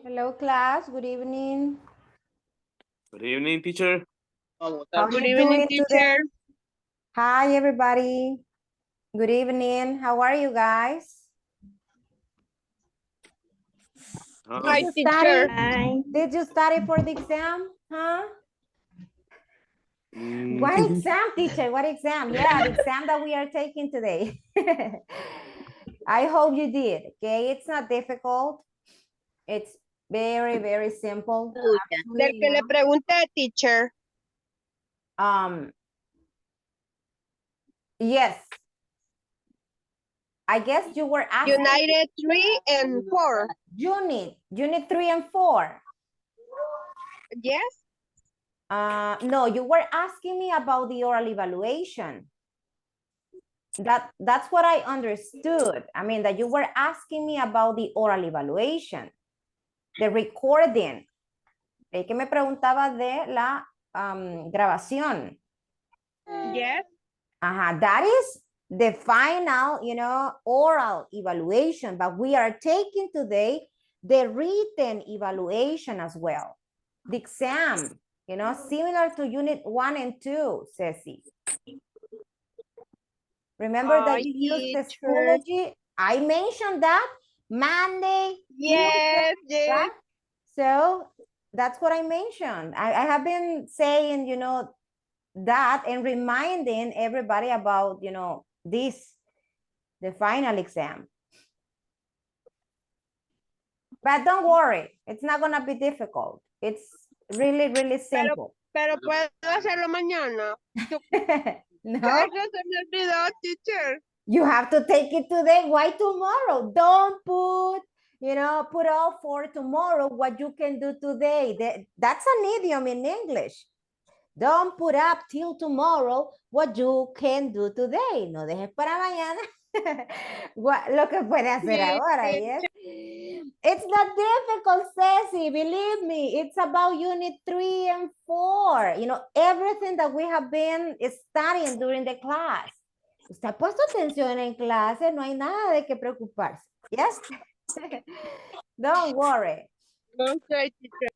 Hello, class. Good evening. Good evening, teacher. How Good you evening, doing today? teacher. Hi, everybody. Good evening. How are you guys? Hi, Did you teacher. study? Did you study for the exam? Huh? What Mm, exam, teacher? What exam? Yeah, the exam that we are taking today. I hope you did. Okay, it's not difficult. It's very, very simple. Del Actually, que le pregunté, teacher. yes. I guess you were asking. United 3 and 4. Unit 3 and 4. Yes. No, you were asking me about the oral evaluation. That's what I understood. I mean, that you were asking me about the oral evaluation, the recording. Que me preguntaba de la grabación. Yes. That is the final, oral evaluation, but we are taking today the written evaluation as well. The exam, similar to unit 1 and 2, Ceci. Remember that you used the teacher. Schoology? I mentioned that Monday, Yes, Tuesday, yes. right? So that's what I mentioned. I have been saying, that and reminding everybody about, this, the final exam. But don't worry, it's not going to be difficult. It's really, really simple. Pero puedo hacerlo mañana. No, Eso se me olvidó, teacher. you have to take it today. Why tomorrow? Don't put off for tomorrow what you can do today. That's an idiom in English. Don't put up till tomorrow what you can do today. No dejes para mañana lo que puede hacer ahora, yes? It's not difficult, Ceci, believe me. It's about unit 3 and 4. Everything that we have been studying during the class. Usted ha puesto atención en clase, no hay nada de que preocuparse. Yes? Don't worry. Okay, teacher.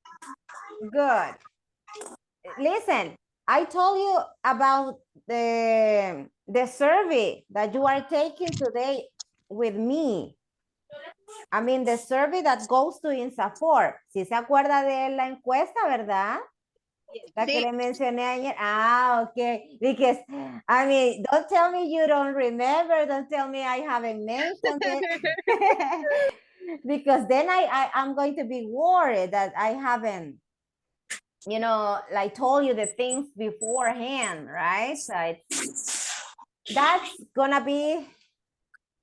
Good. Listen, I told you about the survey that you are taking today with me. I mean, the survey that goes to INSAFOR. Si se acuerda de la encuesta, ¿verdad? La que le mencioné ayer. Okay. Because, I mean, don't tell me you don't remember. Don't tell me I haven't mentioned it. Because then I'm going to be worried that I haven't, like told you the things beforehand, right? So that's gonna be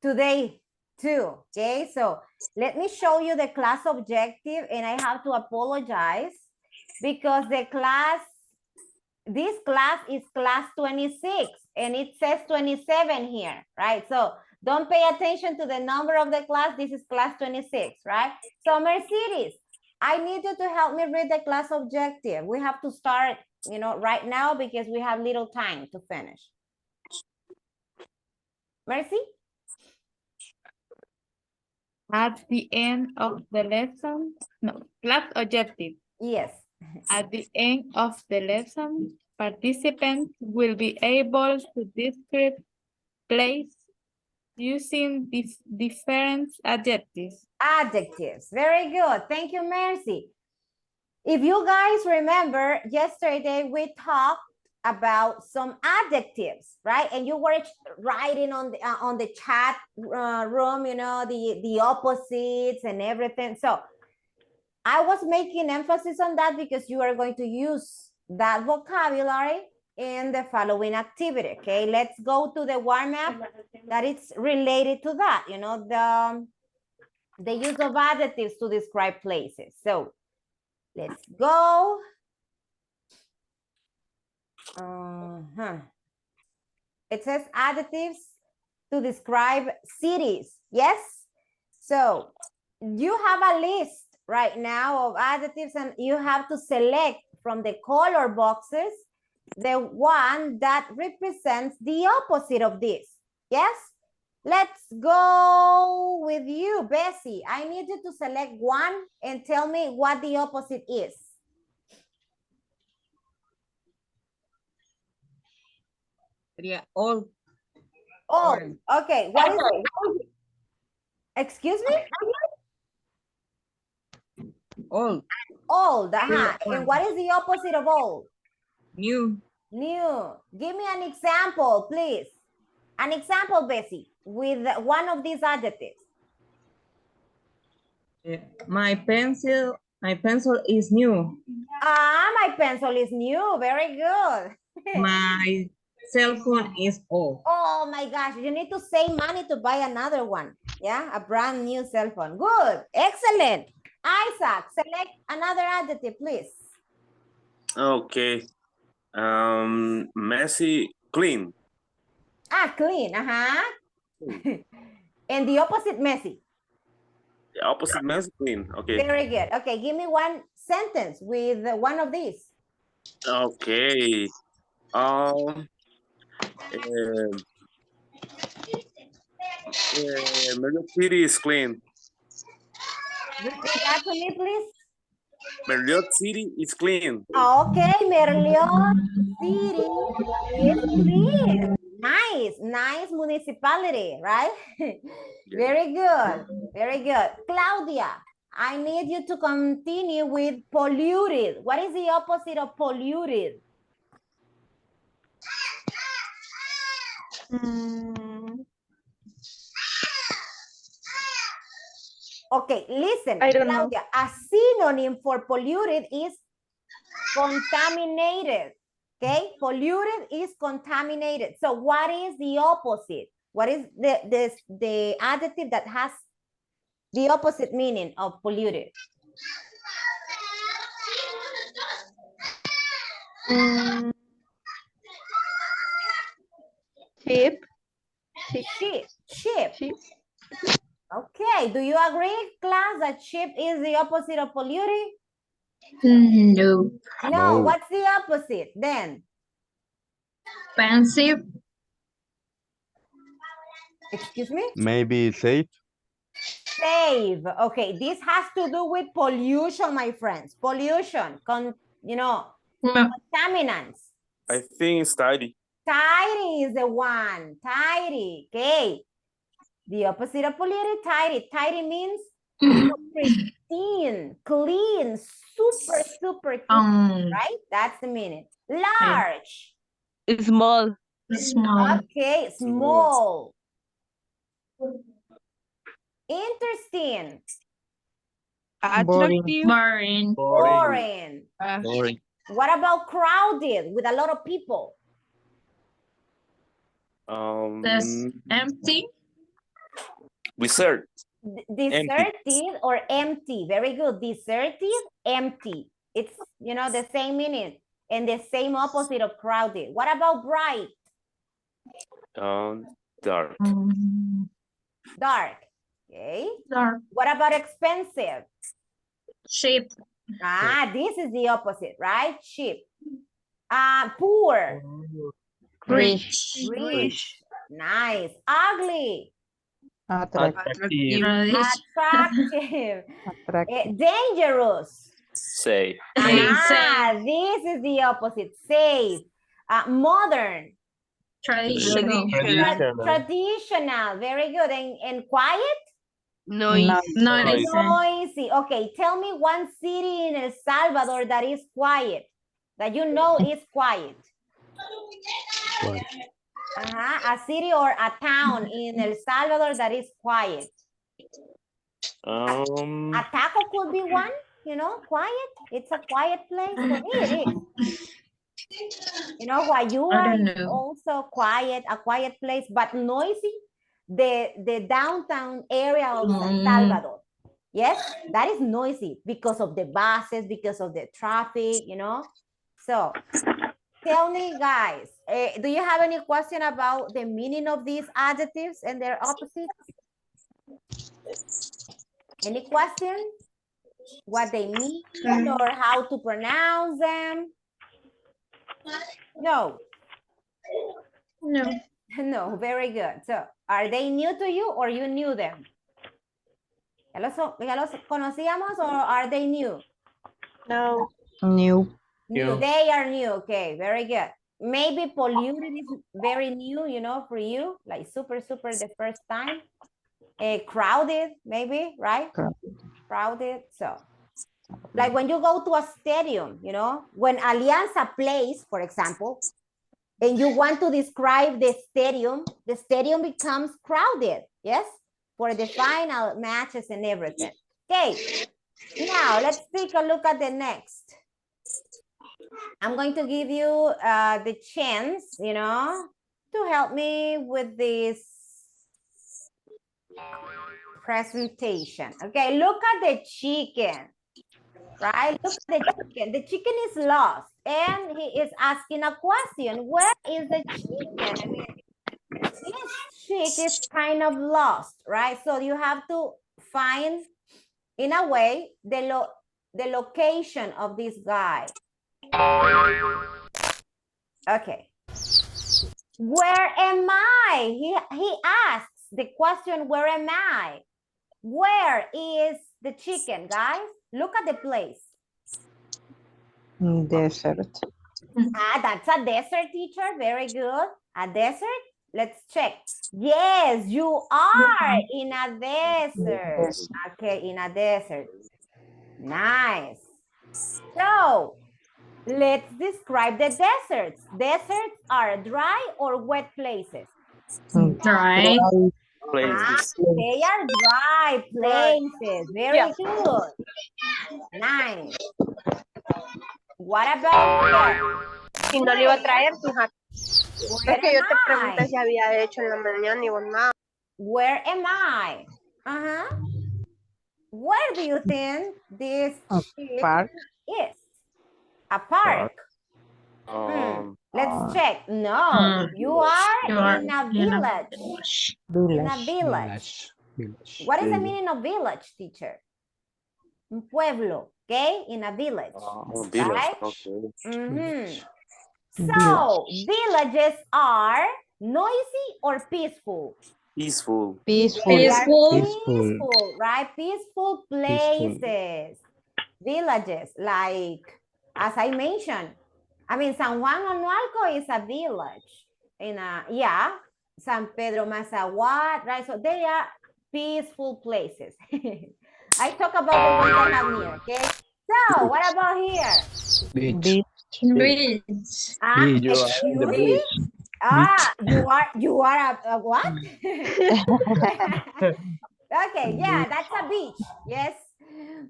today too, okay? So let me show you the class objective, and I have to apologize because this class is class 26 and it says 27 here, right? So don't pay attention to the number of the class. This is class 26, right? So Mercedes, I need you to help me read the class objective. We have to start, right now because we have little time to finish. Mercy? At the end of the lesson, no, class objective. Yes. At the end of the lesson, participants will be able to describe place using different adjectives. Adjectives. Very good. Thank you, Mercy. If you guys remember, yesterday we talked about some adjectives, right? And you were writing on the chat room, the opposites and everything. So I was making emphasis on that because you are going to use that vocabulary in the following activity, okay? Let's go to the warm-up that is related to that, the use of adjectives to describe places. So let's go. It says adjectives to describe cities, yes? So you have a list right now of adjectives and you have to select from the color boxes the one that represents the opposite of this, yes? Let's go with you, Bessie. I need you to select one and tell me what the opposite is. Sería all. Oh, okay. What is it? Excuse me? Old. Old, And what is the opposite of old? New. New. Give me an example, please. An example, Bessie, with one of these adjectives. My pencil is new. My pencil is new. Very good. My cell phone is old. Oh my gosh, you need to save money to buy another one. Yeah, a brand new cell phone. Good, excellent. Isaac, select another adjective, please. Okay. Messy, clean. Clean, And the opposite, messy. The opposite messy, clean. Okay. Very good. Okay, give me one sentence with one of these. Okay. Merrill City is clean. Repeat that to me, please. Merrill City is clean. Okay, Merliot City is clean. Nice municipality, right? Very good, very good. Claudia, I need you to continue with polluted. What is the opposite of polluted? Okay, listen, I don't know. Claudia, a synonym for polluted is contaminated. Okay, polluted is contaminated. So what is the opposite? What is the adjective that has the opposite meaning of polluted? Cheap. Cheap. Okay, do you agree, class, that cheap is the opposite of polluted? No. No, what's the opposite then? Expensive. Excuse me? Maybe safe. Save. Okay, this has to do with pollution, my friends. Pollution, contaminants. I think it's tidy. Tidy is the one. Tidy. Okay. The opposite of polluted, tidy. Tidy means pristine, clean, super clean, right? That's the meaning. Large. Small. Small. Okay, small. Interesting. Attractive. Boring. Boring. Boring. What about crowded with a lot of people? That's empty. Wizard. Deserted or empty. Very good. Deserted, empty. It's, the same meaning and the same opposite of crowded. What about bright? Dark. Dark. Okay. Dark. What about expensive? Cheap. This is the opposite, right? Cheap. Poor. Rich. Nice. Ugly. Attractive. Attractive. Dangerous. Safe. This is the opposite. Safe. Modern. Traditional. Traditional. Very good. And quiet? Noisy. Okay, tell me one city in El Salvador that is quiet, that you know is quiet. A city or a town in El Salvador that is quiet. Ataco could be one, quiet. It's a quiet place. For me, it is. Guayua is also quiet, a quiet place, but noisy. The downtown area of San Salvador. Yes, that is noisy because of the buses, because of the traffic, So, tell me, guys, do you have any question about the meaning of these adjectives and their opposites? Any questions? What they mean or how to pronounce them? No. No, very good. So, are they new to you or you knew them? Ya los conocíamos or are they new? No. New. New. New. They are new. Okay, very good. Maybe polluted is very new, you know, for you, like super the first time. Crowded, maybe, right? Crowded. So, like when you go to a stadium, you know, when Alianza plays, for example, and you want to describe the stadium becomes crowded, yes? For the final matches and everything. Okay, now let's take a look at the next. I'm going to give you the chance, you know, to help me with this presentation. Okay, look at the chicken, right? Look at the chicken. The chicken is lost and he is asking a question. Where is the chicken? I mean, this chick is kind of lost, right? So you have to find, in a way, the location of this guy. Okay. Where am I? He asks the question, where am I? Where is the chicken, guys? Look at the place. Desert. Ah, that's a desert, teacher. Very good. A desert? Let's check. Yes, you are in a desert. Okay, in a desert. Nice. So, let's describe the deserts. Deserts are dry or wet places? Dry. Places. They are dry places. Very good. Nice. What about here? Si no le iba a traer, fíjate. Where Es que yo te am pregunté I? si había hecho en la mañana y vos nada. Where am I? Where do you think this chick Park. is? A park. Let's check. No, you are in a village. In a village. What is the meaning of village, teacher? Un pueblo, okay? In a village. Village. Right? Okay. So, villages are noisy or peaceful? Peaceful. Peaceful. They are Peaceful. peaceful, right? Peaceful places. Villages, like, as I mentioned, I mean, San Juan Onualco is a village. San Pedro Mazahuat, right? So they are peaceful places. I talk about the ones I have near, okay? So, what about here? Beach. Bridge. Excuse me? You are a what? Okay, yeah, that's a beach. Yes.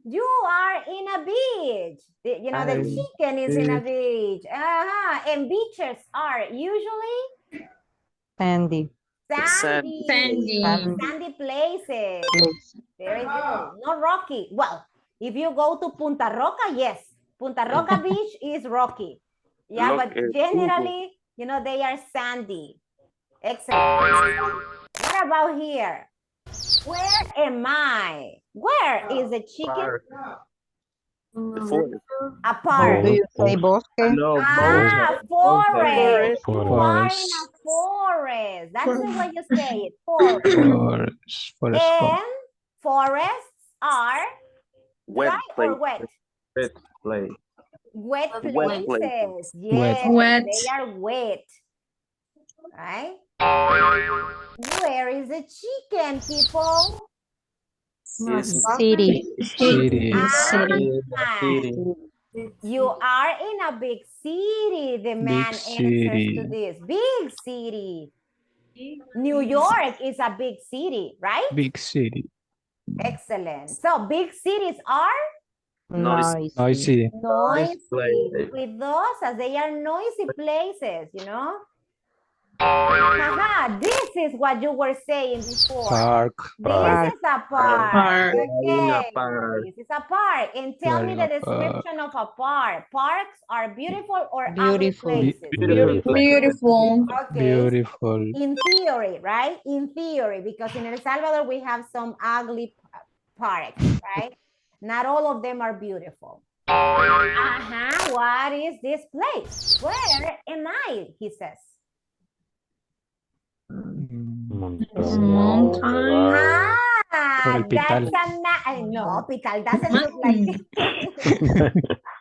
You are in a beach. You know, the chicken is in a beach. And beaches are usually Sandy. sandy places. Very good. Not rocky. Well, if you go to Punta Roca, yes. Punta Roca Beach is rocky. Yeah, but generally, you know, they are sandy. Excellent. What about here? Where am I? Where is the chicken? The forest. A park. Do you say bosque? No, Forest. You are in Forest. a forest. That's the way you say it. Forest. And forests are dry or wet? Wet places. Yes, Wet. they are wet. Right? Where is the chicken, people? City. You are in a big city, the man answers to this. Big city. New York is a big city, right? Big city. Excellent. So big cities are Noisy. Noisy. noisy. With those, as they are noisy places, you know? This is what you were saying before. Park. This is a park. Okay. Park. This is a park. And tell me the description of a park. Parks are beautiful or ugly places? Beautiful. Okay. Beautiful. In theory, right? In theory, because in El Salvador we have some ugly parks, right? Not all of them are beautiful. What is this place? Where am I? He says. Mountain. Ah, that's no, Pital doesn't look like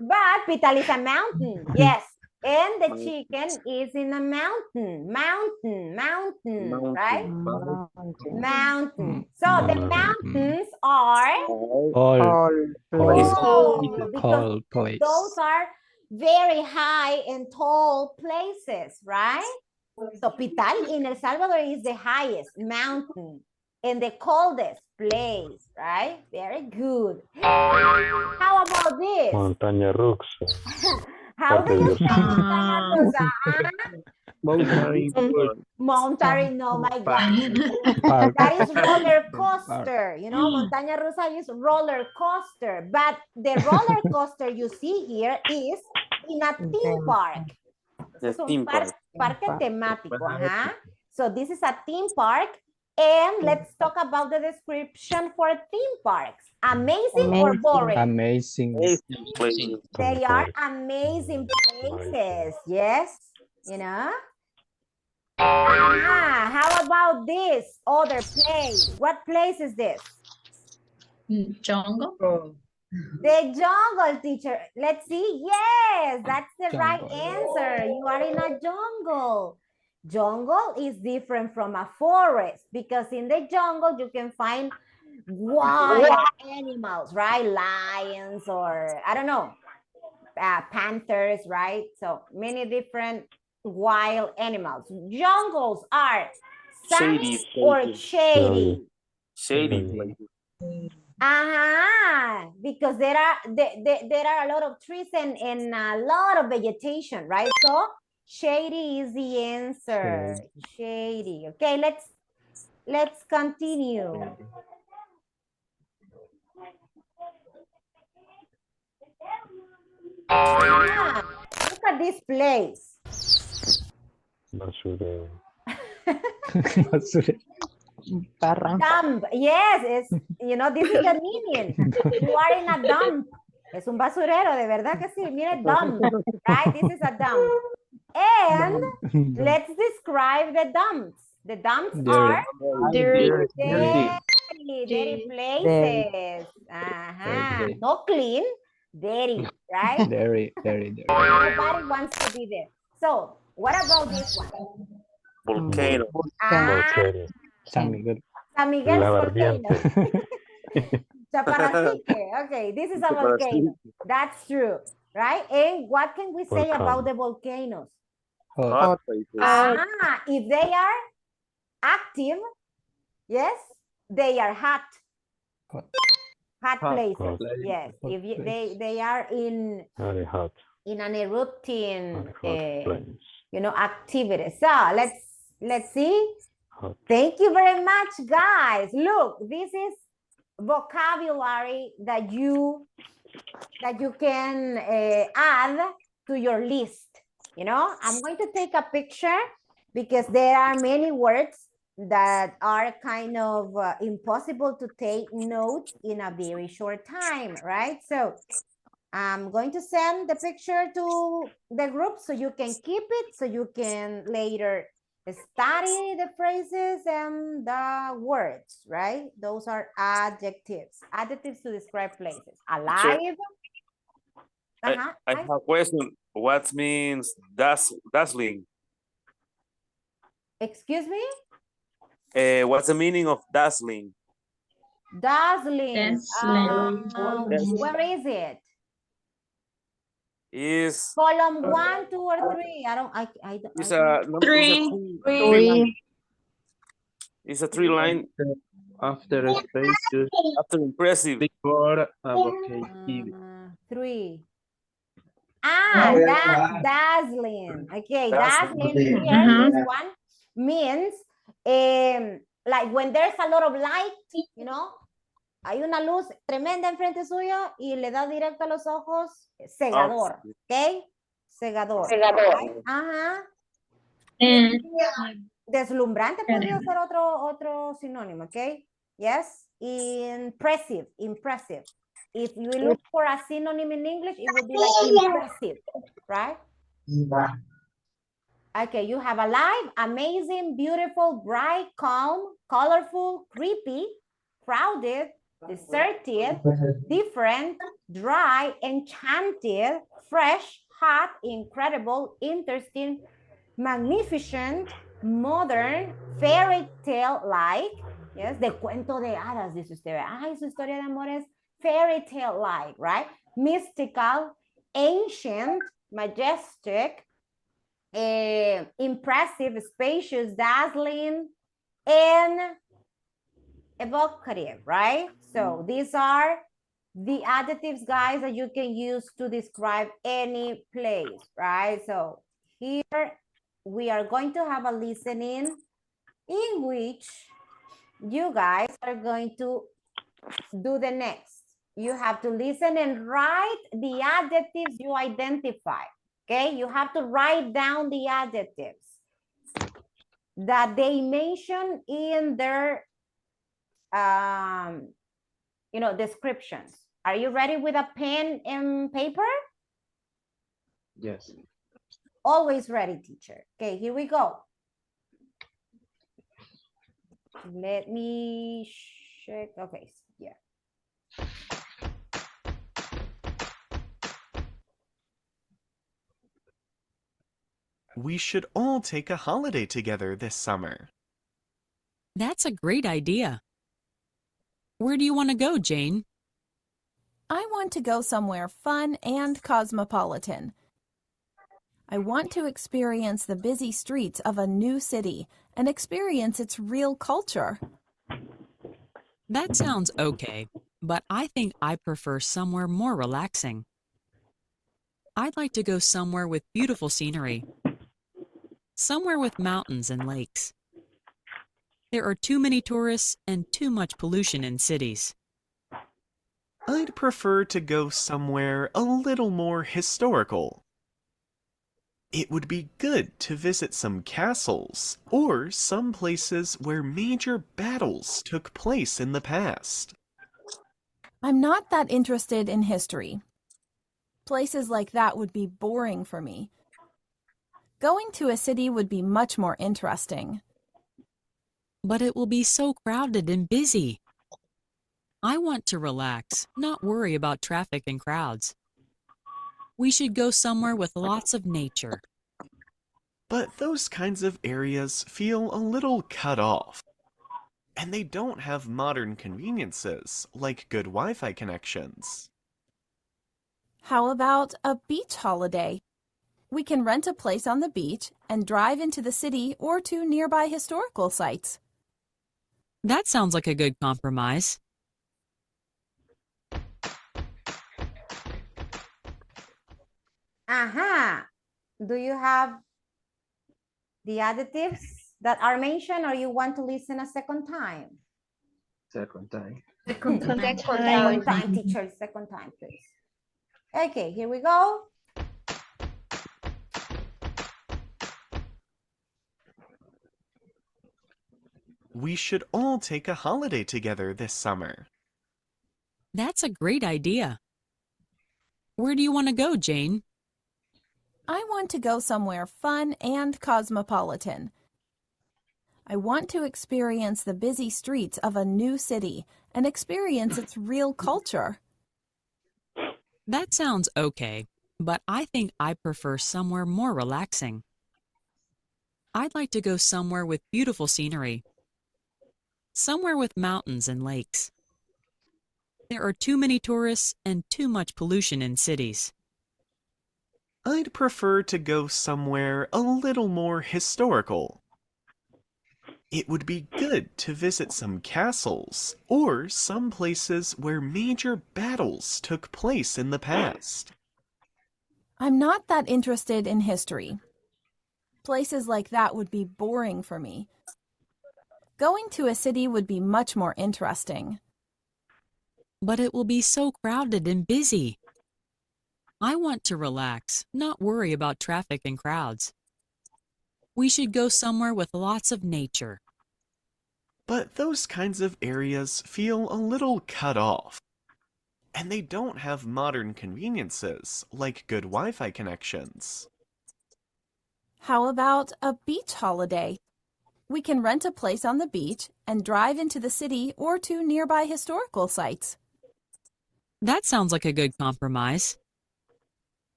but Pital is a mountain. Yes. And the chicken is in a mountain, right? Mountain. So the mountains are All tall because place. those are very high and tall places, right? So Pital in El Salvador is the highest mountain and the coldest place, right? Very good. How about this? Montaña Rux. How do you say montaña Uh, rusa? Mountain. Mountain, oh my God. That is roller coaster. You know, montaña rusa is roller coaster. But the roller coaster you see here is in a theme park. The Es un theme park. parque temático. So this is a theme park. And let's talk about the description for theme parks. Amazing or boring? Amazing. Places. They are amazing places. Yes, you know. How about this other place? What place is this? jungle. The jungle, teacher. Let's see. Yes, that's the right Jungle. answer. You are in a jungle. Jungle is different from a forest because in the jungle you can find wild animals, right? Lions or I don't know, panthers, right? So many different wild animals. Jungles are sunny Shady or places. shady. Shady places. Because there are a lot of trees and a lot of vegetation, right? So shady is the answer. Shady. Okay, let's continue. Look at this place. Basurero. Dump. Yes, it's, you know, this is the meaning. You are in a dump. Es un basurero, de verdad que sí. Mire, dump, right? This is a dump. And let's describe the dumps. The dumps are Dirty. dirty places. No clean, dirty, right? Very. Nobody wants to be there. So, what about this one? Volcano. Volcano. San Miguel. San Miguel's La volcano. Verdiente. Chaparrastique. Okay, this is a volcano. That's true, right? And what can we say Volcano. about the volcanoes? Hot places. If they are active, yes, they are hot. Hot places, Hot. yes. Hot If you, place. they are in Very hot. an erupting, Very hot place. you know, activity. So let's see. Hot. Thank you very much, guys. Look, this is vocabulary that you can add to your list. You know, I'm going to take a picture because there are many words that are kind of impossible to take notes in a very short time, right? So I'm going to send the picture to the group so you can keep it, so you can later study the phrases and the words, right? Those are adjectives. Adjectives to describe places. Alive. I have a question. What means dazzling? Excuse me? What's the meaning of dazzling? Dazzling. Dazzling. Where is it? Is Column 1, 2, or 3. it's a Three. it's a three line After a space, just after impressive. before vocative. 3. That's dazzling. Okay, dazzling here, this one means like when there's a lot of light, you know, hay una luz tremenda enfrente suyo y le da directo a los ojos, cegador, ¿ok? Cegador. Ajá. Deslumbrante podría ser otro sinónimo, ¿ok? Yes, impressive. If you look for a synonym in English, it would be like impressive, right? Okay, you have alive, amazing, beautiful, bright, calm, colorful, creepy, crowded, deserted, different, dry, enchanted, fresh, hot, incredible, interesting, magnificent, modern, fairy tale like. Yes, de cuento de hadas, dice usted. Ay, su historia de amor es fairy tale like, right? Mystical, ancient, majestic, impressive, spacious, dazzling, and evocative, right? So these are the adjectives, guys, that you can use to describe any place, right? So here we are going to have a listening in which you guys are going to do the next. You have to listen and write the adjectives you identify. Okay, you have to write down the adjectives that they mention in their descriptions. Are you ready with a pen and paper? Yes. Always ready, teacher. Okay, here we go. Let me check. Okay, yeah. We should all take a holiday together this summer. That's a great idea. Where do you want to go, Jane? I want to go somewhere fun and cosmopolitan. I want to experience the busy streets of a new city and experience its real culture. That sounds okay, but I think I prefer somewhere more relaxing. I'd like to go somewhere with beautiful scenery. Somewhere with mountains and lakes. There are too many tourists and too much pollution in cities. I'd prefer to go somewhere a little more historical. It would be good to visit some castles or some places where major battles took place in the past. I'm not that interested in history. Places like that would be boring for me. Going to a city would be much more interesting. But it will be so crowded and busy. I want to relax, not worry about traffic and crowds. We should go somewhere with lots of nature. But those kinds of areas feel a little cut off. And they don't have modern conveniences like good Wi-Fi connections. How about a beach holiday? We can rent a place on the beach and drive into the city or to nearby historical sites. That sounds like a good compromise. Do you have the adjectives that are mentioned, or you want to listen a second time? Second time. Second Second time, teacher, second time, please. Okay, here we go. We should all take a holiday together this summer. That's a great idea. Where do you want to go, Jane? I want to go somewhere fun and cosmopolitan. I want to experience the busy streets of a new city and experience its real culture. That sounds okay, but I think I prefer somewhere more relaxing. I'd like to go somewhere with beautiful scenery. Somewhere with mountains and lakes. There are too many tourists and too much pollution in cities. I'd prefer to go somewhere a little more historical. It would be good to visit some castles or some places where major battles took place in the past. I'm not that interested in history. Places like that would be boring for me. Going to a city would be much more interesting. But it will be so crowded and busy. I want to relax, not worry about traffic and crowds. We should go somewhere with lots of nature. But those kinds of areas feel a little cut off. And they don't have modern conveniences like good Wi-Fi connections. How about a beach holiday? We can rent a place on the beach and drive into the city or to nearby historical sites. That sounds like a good compromise.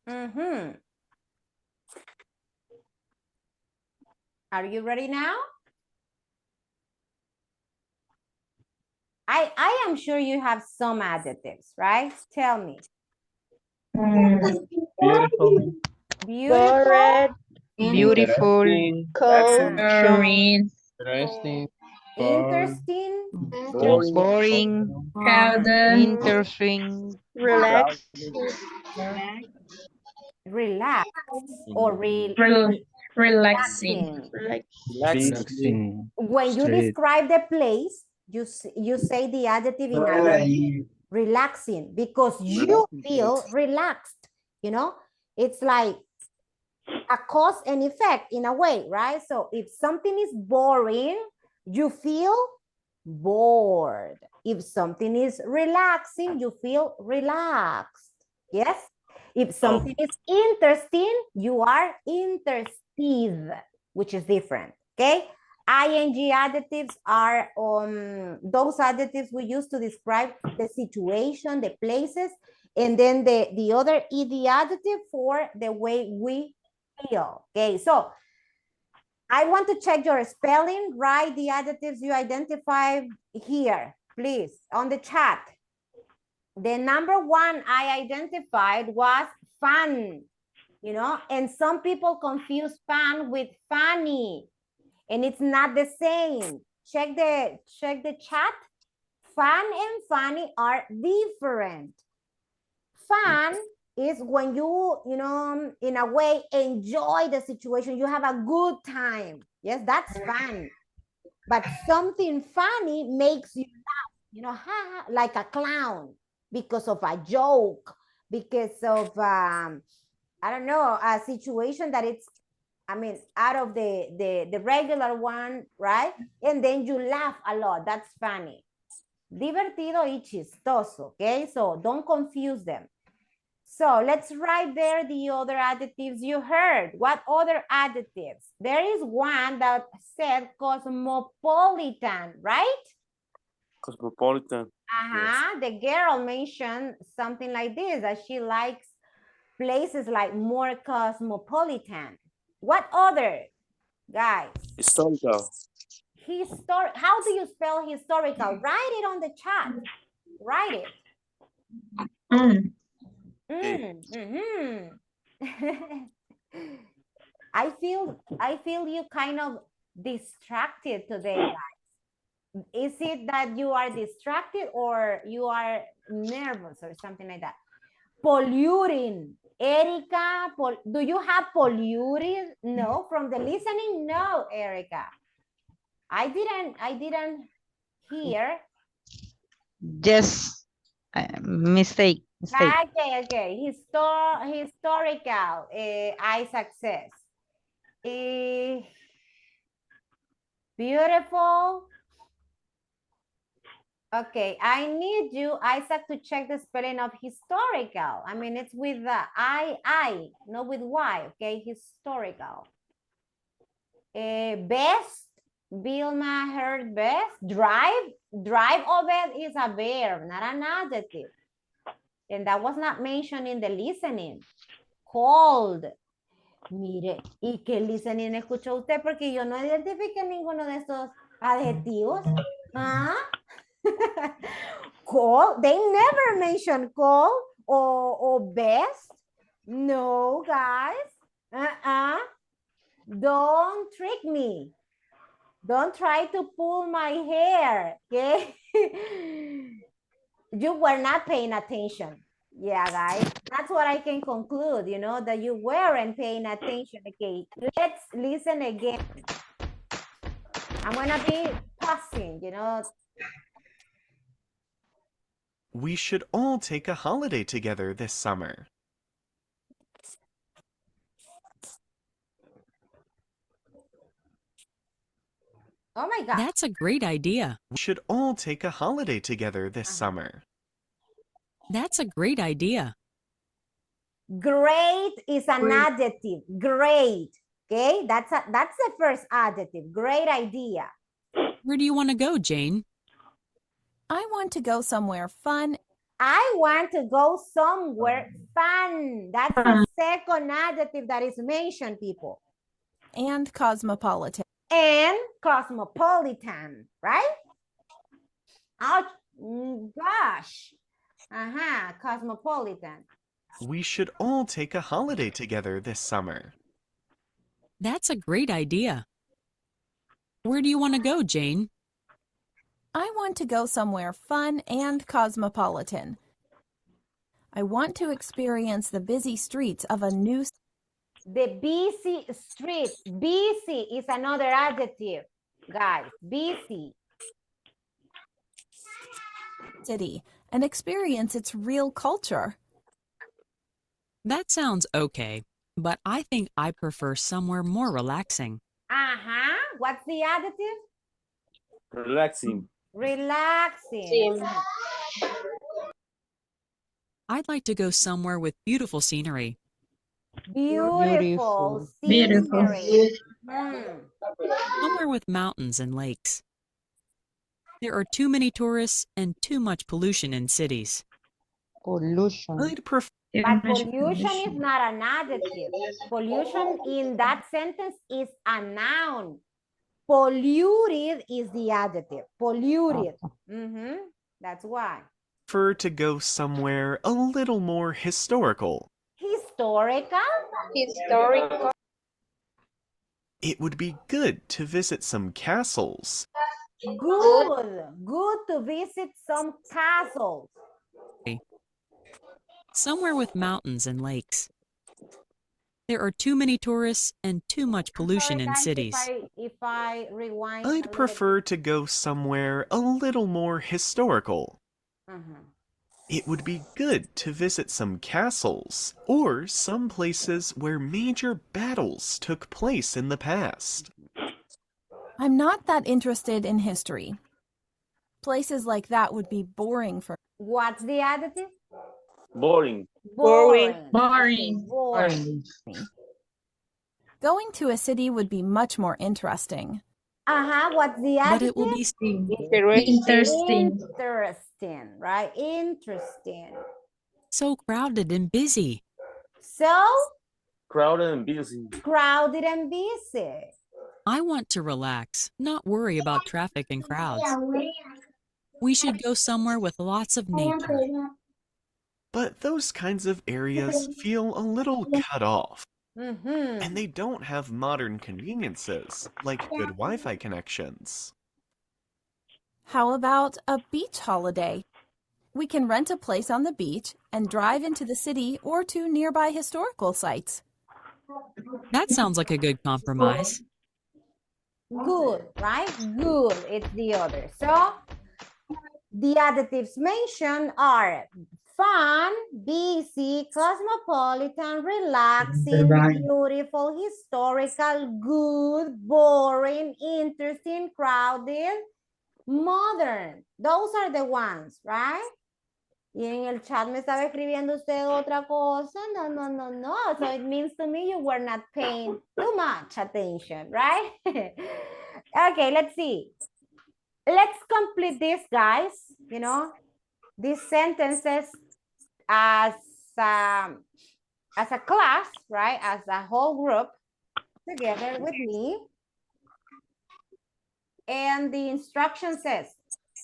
Mm-hmm. Are you ready now? I am sure you have some adjectives, right? Tell me. Beautiful. Beautiful, Beautiful. Cold. Serene. Interesting. interesting, Boring. Crowded. Interesting. Relax. relax, or Rel- relaxing. relaxing. Relax. Relaxing. When you Straight. describe the place, you say the adjective in ing, relaxing, because you feel relaxed, you know? It's like a cause and effect in a way, right? So if something is boring, you feel bored. If something is relaxing, you feel relaxed. Yes? If something is interesting, you are interested, which is different. Okay? ing adjectives are those adjectives we use to describe the situation, the places, and then the other ed adjective for the way we feel. Okay, so I want to check your spelling. Write the adjectives you identified here, please, on the chat. The number one I identified was fun, you know, and some people confuse fun with funny, and it's not the same. Check the chat. Fun and funny are different. Fun is when you know, in a way, enjoy the situation. You have a good time. Yes, that's fun. But something funny makes you laugh, you know, like a clown, because of a joke, because of, I don't know, a situation that it's, I mean, out of the regular one, right? And then you laugh a lot. That's funny. Divertido y chistoso, okay? So don't confuse them. So let's write there the other adjectives you heard. What other adjectives? There is one that said cosmopolitan, right? Cosmopolitan. Uh-huh. The girl mentioned something like this, that she likes places like more cosmopolitan. What other, guys? Historical. How do you spell historical? Write it on the chat. Write it. Mm. I feel you kind of distracted today, guys. Is it that you are distracted or you are nervous or something like that? Polluting. Erica, do you have polluted? No, from the listening, no, Erica. I didn't hear. Yes. Mistake. Okay. Historical, Isaac says. Beautiful. Okay, I need you, Isaac, to check the spelling of historical. I mean, it's with the I, not with Y, okay? Historical. Best, Vilma heard best. Drive Obed is a verb, not an adjective. And that was not mentioned in the listening. Cold. Mire, ¿y qué listening escuchó usted? Porque yo no identifiqué ninguno de estos adjetivos. ¿Ah? Cold, they never mention cold or best. No, guys. Don't trick me. Don't try to pull my hair, okay? You were not paying attention. Yeah, guys, that's what I can conclude, you know, that you weren't paying attention. Okay, let's listen again. I'm gonna be pausing, you know. We should all take a holiday together this summer. Oh my God. That's a great idea. We should all take a holiday together this summer. That's a great idea. Great is an adjective. Great. Okay, that's the first adjective. Great idea. Where do you want to go, Jane? I want to go somewhere fun. I want to go somewhere fun. That's the second adjective that is mentioned, people. And cosmopolitan. And cosmopolitan, right? Oh, gosh. Cosmopolitan. We should all take a holiday together this summer. That's a great idea. Where do you want to go, Jane? I want to go somewhere fun and cosmopolitan. I want to experience the busy streets of a new The busy streets. Busy is another adjective, guys. Busy. city and experience its real culture. That sounds okay, but I think I prefer somewhere more relaxing. What's the adjective? Relaxing. Relaxing. I'd like to go somewhere with beautiful scenery. Beautiful Beautiful. scenery. Somewhere with mountains and lakes. There are too many tourists and too much pollution in cities. Pollution. I'd prefer But pollution is not an adjective. Pollution in that sentence is a noun. Polluted is the adjective. Polluted. That's why. to go somewhere a little more historical. Historical? Historical. It would be good to visit some castles. Good. Good to visit some castles. Somewhere with mountains and lakes. There are too many tourists and too much pollution in cities. If I rewind. I'd prefer to go somewhere a little more historical. It would be good to visit some castles or some places where major battles took place in the past. I'm not that interested in history. Places like that would be boring for me. What's the adjective? Boring. Boring. Boring. Boring. Going to a city would be much more interesting. What's the adjective? But it will be Interesting. Interesting, right? Interesting. so crowded and busy. So Crowded and busy. crowded and busy. I want to relax, not worry about traffic and crowds. We should go somewhere with lots of nature. But those kinds of areas feel a little cut off. And they don't have modern conveniences like good Wi-Fi connections. How about a beach holiday? We can rent a place on the beach and drive into the city or to nearby historical sites. That sounds like a good compromise. Good, right? Good, it's the other. So the adjectives mentioned are fun, busy, cosmopolitan, relaxing, beautiful, historical, good, boring, interesting, crowded, modern. Those are the ones, right? Y en el chat me estaba escribiendo usted otra cosa. No. So it means to me you were not paying too much attention, right? Okay, let's see. Let's complete this, guys. You know, these sentences as a class, right? As a whole group together with me. And the instruction says,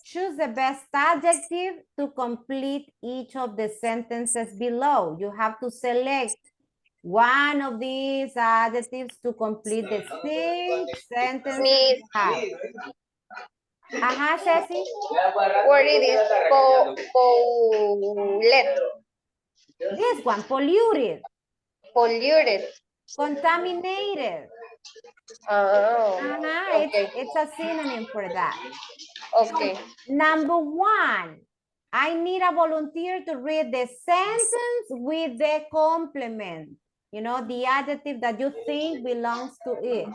choose the best adjective to complete each of the sentences below. You have to select one of these adjectives to complete the 6 sentences you have. Ceci. Where it is polluted. This one, polluted. Polluted. Contaminated. Okay. It's a synonym for that. Okay. Number 1, I need a volunteer to read the sentence with the complement. You know, the adjective that you think belongs to it.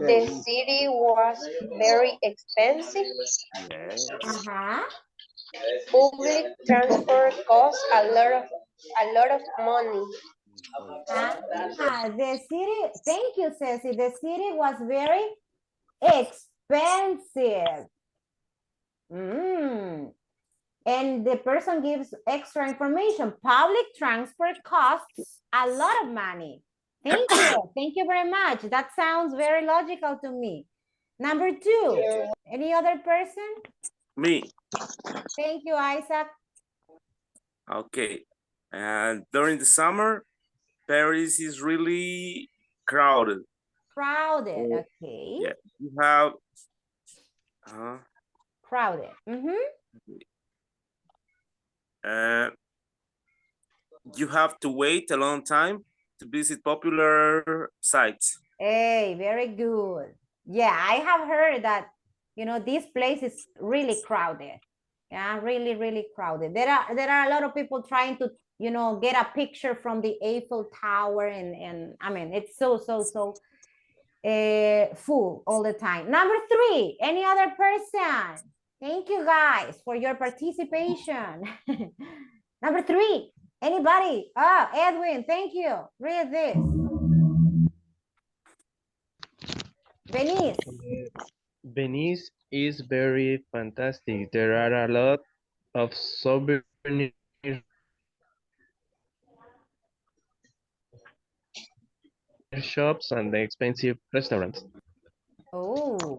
The city was very expensive. Yes. Public transport costs a lot of a lot of money. The city, thank you, Ceci. The city was very expensive. And the person gives extra information. Public transport costs a lot of money. Thank you. Thank you very much. That sounds very logical to me. Number 2, any other person? Me. Thank you, Isaac. Okay. And during the summer, Paris is really crowded. Crowded, okay. Yeah. You have crowded. You have to wait a long time to visit popular sites. Hey, very good. Yeah, I have heard that, you know, this place is really crowded. Yeah, really, really crowded. There are a lot of people trying to, you know, get a picture from the Eiffel Tower, and I mean, it's so full all the time. Number 3, any other person? Thank you guys for your participation. Number 3, anybody? Oh, Edwin, thank you. Read this. Venice. Venice is very fantastic. There are a lot of souvenir shops and expensive restaurants. Oh,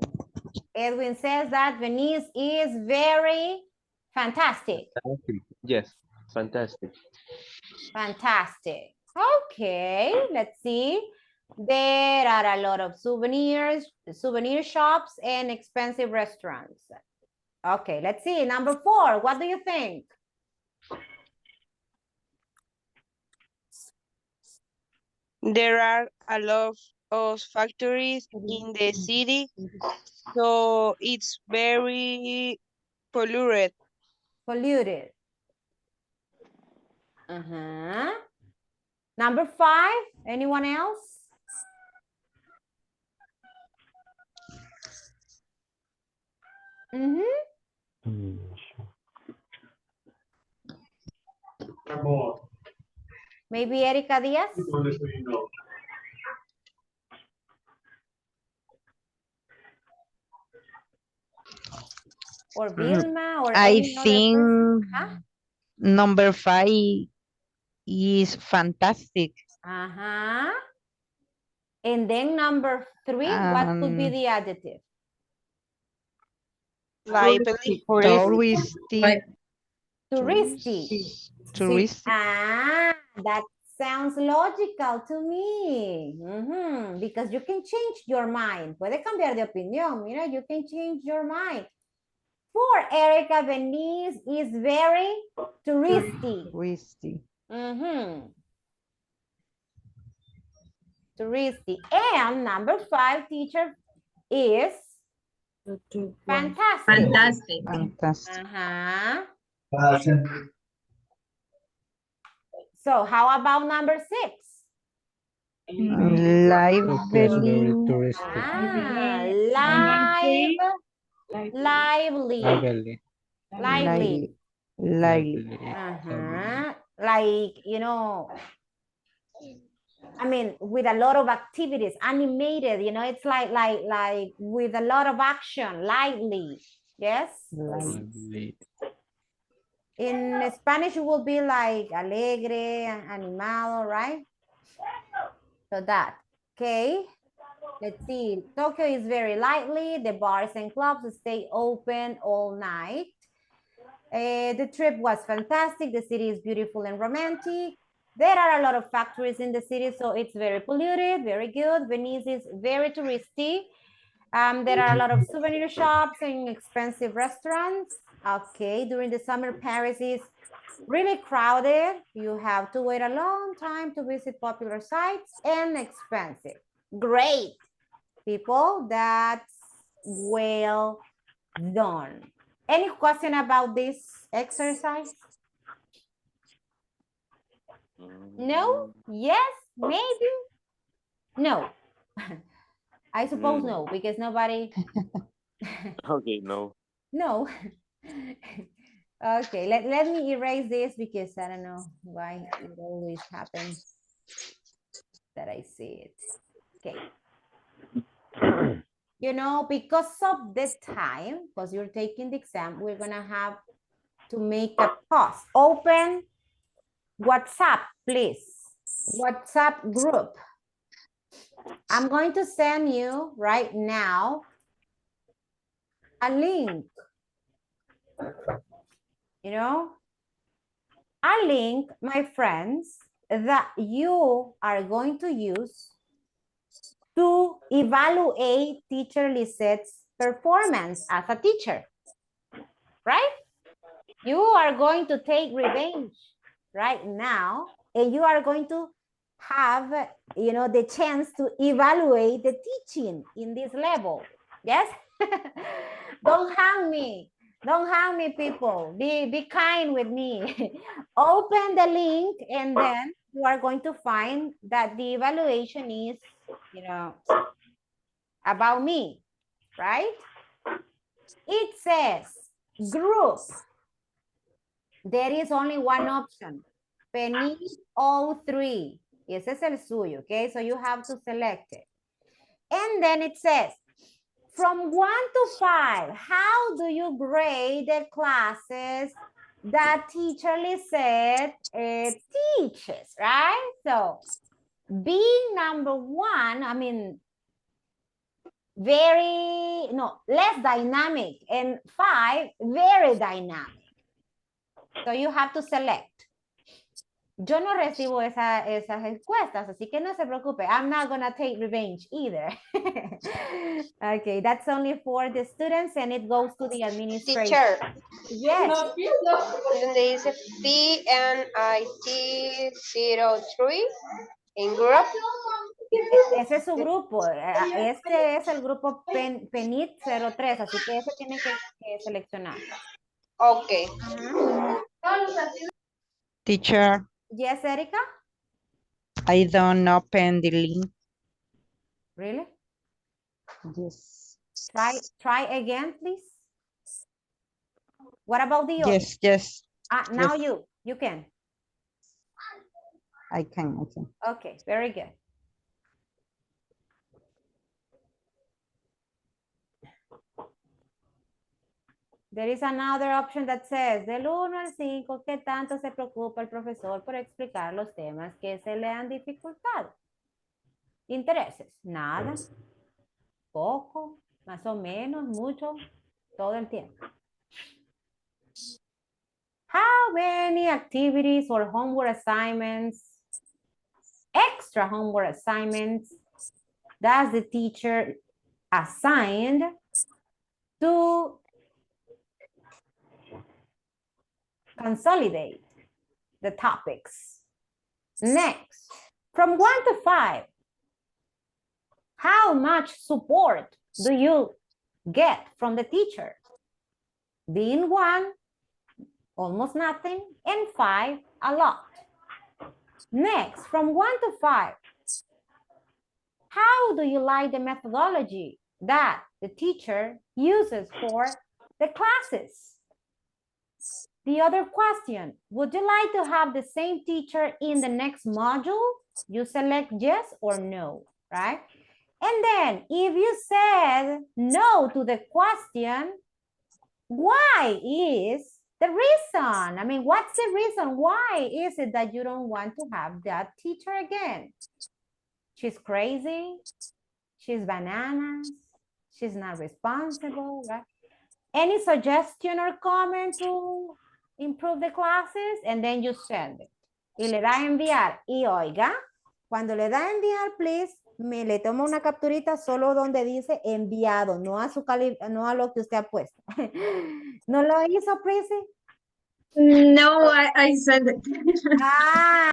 Edwin says that Venice is very fantastic. Yes, fantastic. Fantastic. Okay, let's see. There are a lot of souvenir shops and expensive restaurants. Okay, let's see. Number 4, what do you think? There are a lot of factories in the city, so it's very polluted. Polluted. Number 5, anyone else? Maybe Erika Diaz? Or Vilma, or I any other think person? Huh? number 5 is fantastic. And then number 3, what could be the adjective? Lively. Touristic. Touristic. That sounds logical to me. Because you can change your mind. Puede cambiar de opinión. Mira, you can change your mind. For Erica, Venice is very touristy. Touristy. And number 5, teacher, is fantastic. So how about number 6? Lively. Lively. Like, you know, I mean, with a lot of activities, animated, you know, it's like with a lot of action, lively. Yes? In Spanish, it will be like alegre, animado, right? So that, okay. Let's see. Tokyo is very lively. The bars and clubs stay open all night. The trip was fantastic. The city is beautiful and romantic. There are a lot of factories in the city, so it's very polluted, very good. Venice is very touristy. There are a lot of souvenir shops and expensive restaurants. Okay, during the summer, Paris is really crowded. You have to wait a long time to visit popular sites and expensive. Great, people, that's well done. Any question about this exercise? No? Yes? Maybe? No. I suppose no, because nobody... Okay, no. No. Okay, let me erase this because I don't know why it always happens that I see it. Okay. You know, because of the time, because you're taking the exam, we're gonna have to make a pause. Open WhatsApp, please. WhatsApp group. I'm going to send you right now a link. You know, a link, my friends, that you are going to use to evaluate teacher Lisette's performance as a teacher, right? You are going to take revenge right now, and you are going to have, you know, the chance to evaluate the teaching in this level. Yes? Don't hang me. Don't hang me, people. Be kind with me. Open the link, and then you are going to find that the evaluation is, you know, about me, right? It says group. There is only one option. Penny 03. Ese es el suyo, okay? So you have to select it. And then it says, from 1 to 5, how do you grade the classes that teacher Lisette teaches, right? So being number 1, I mean, less dynamic, and 5, very dynamic. So you have to select. Yo no recibo esas encuestas, así que no se preocupe. I'm not going to take revenge either. Okay, that's only for the students and it goes to the administration. Teacher. Yes. Donde dice PNIT 03 en group. Ese es su grupo. Este es el grupo PENIT 03, así que ese tiene que seleccionar. Okay. Teacher, Yes, Erika? I don't open the link. Really? Yes. Try again, please. What about the other? Yes. Now yes. you can. I can. Okay, very good. There is another option that says, del 1 al 5, ¿qué tanto se preocupa el profesor por explicar los temas que se le han dificultado? Intereses, nada, poco, más o menos, mucho, todo el tiempo. How many activities or homework assignments, extra homework assignments, does the teacher assign to consolidate the topics? Next, from 1 to 5, how much support do you get from the teacher? Being 1, almost nothing, and 5, a lot. Next, from 1 to 5, how do you like the methodology that the teacher uses for the classes? The other question, would you like to have the same teacher in the next module? You select yes or no, right? And then if you said no to the question, why is the reason? I mean, what's the reason? Why is it that you don't want to have that teacher again? She's crazy. She's bananas. She's not responsible, right? Any suggestion or comment to improve the classes? And then you send it. Y le da a enviar. Y oiga, cuando le da a enviar, please, le toma una capturita solo donde dice enviado, no a lo que usted ha puesto. ¿No lo hizo, Prissy? No, I sent it. Ah.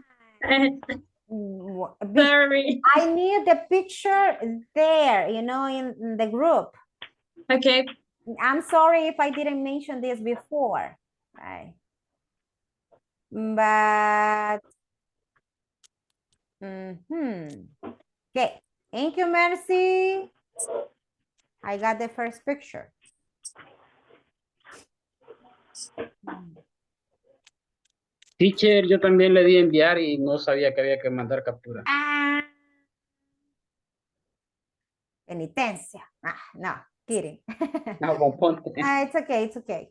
Sorry. I need the picture there, you know, in the group. Okay. I'm sorry if I didn't mention this before. Right. But, okay. Thank you, Mercy. I got the first picture. Teacher, yo también le di enviar y no sabía que había que mandar captura. Ah, penitencia. Ah, no, kidding. No, componte. It's okay, it's okay.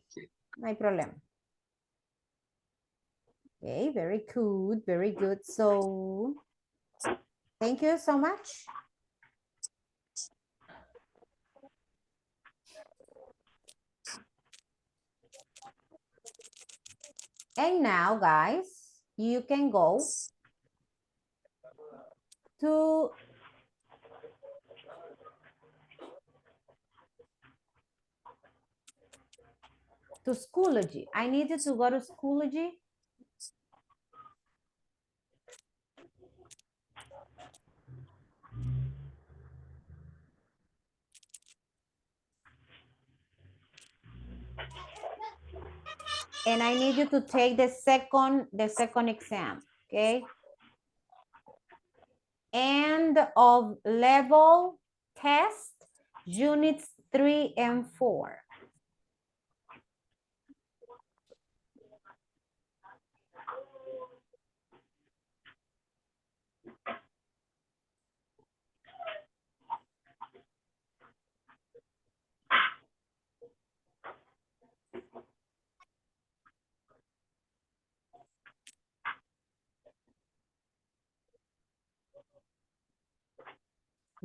No hay problema. Okay, very good, very good. So, thank you so much. And now, guys, you can go to Schoology. I need you to go to Schoology. And I need you to take the second exam, okay? End of level test, units 3 and 4.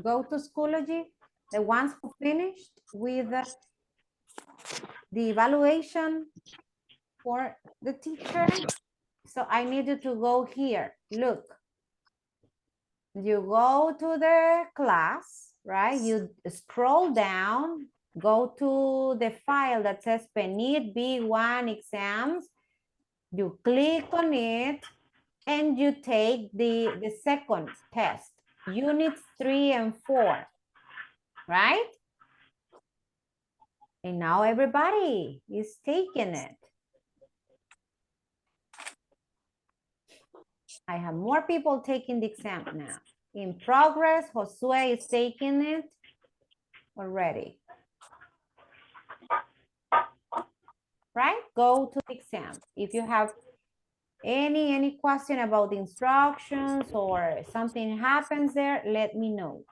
Go to Schoology, the ones who finished with the evaluation for the teacher. So I need you to go here. Look, you go to the class, right? You scroll down, go to the file that says PENIT B1 exams. You click on it and you take the second test, units 3 and 4, right? And now everybody is taking it. I have more people taking the exam now. In progress, Josue is taking it already. Right? Go to the exam. If you have any question about the instructions or something happens there, let me know.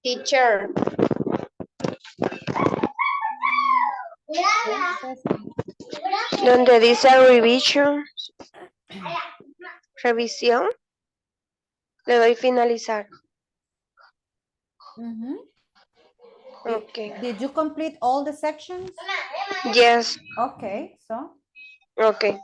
Teacher. Donde dice revision, revisión, le doy finalizar. Okay. Did you complete all the sections? Yes. Okay, so. Okay.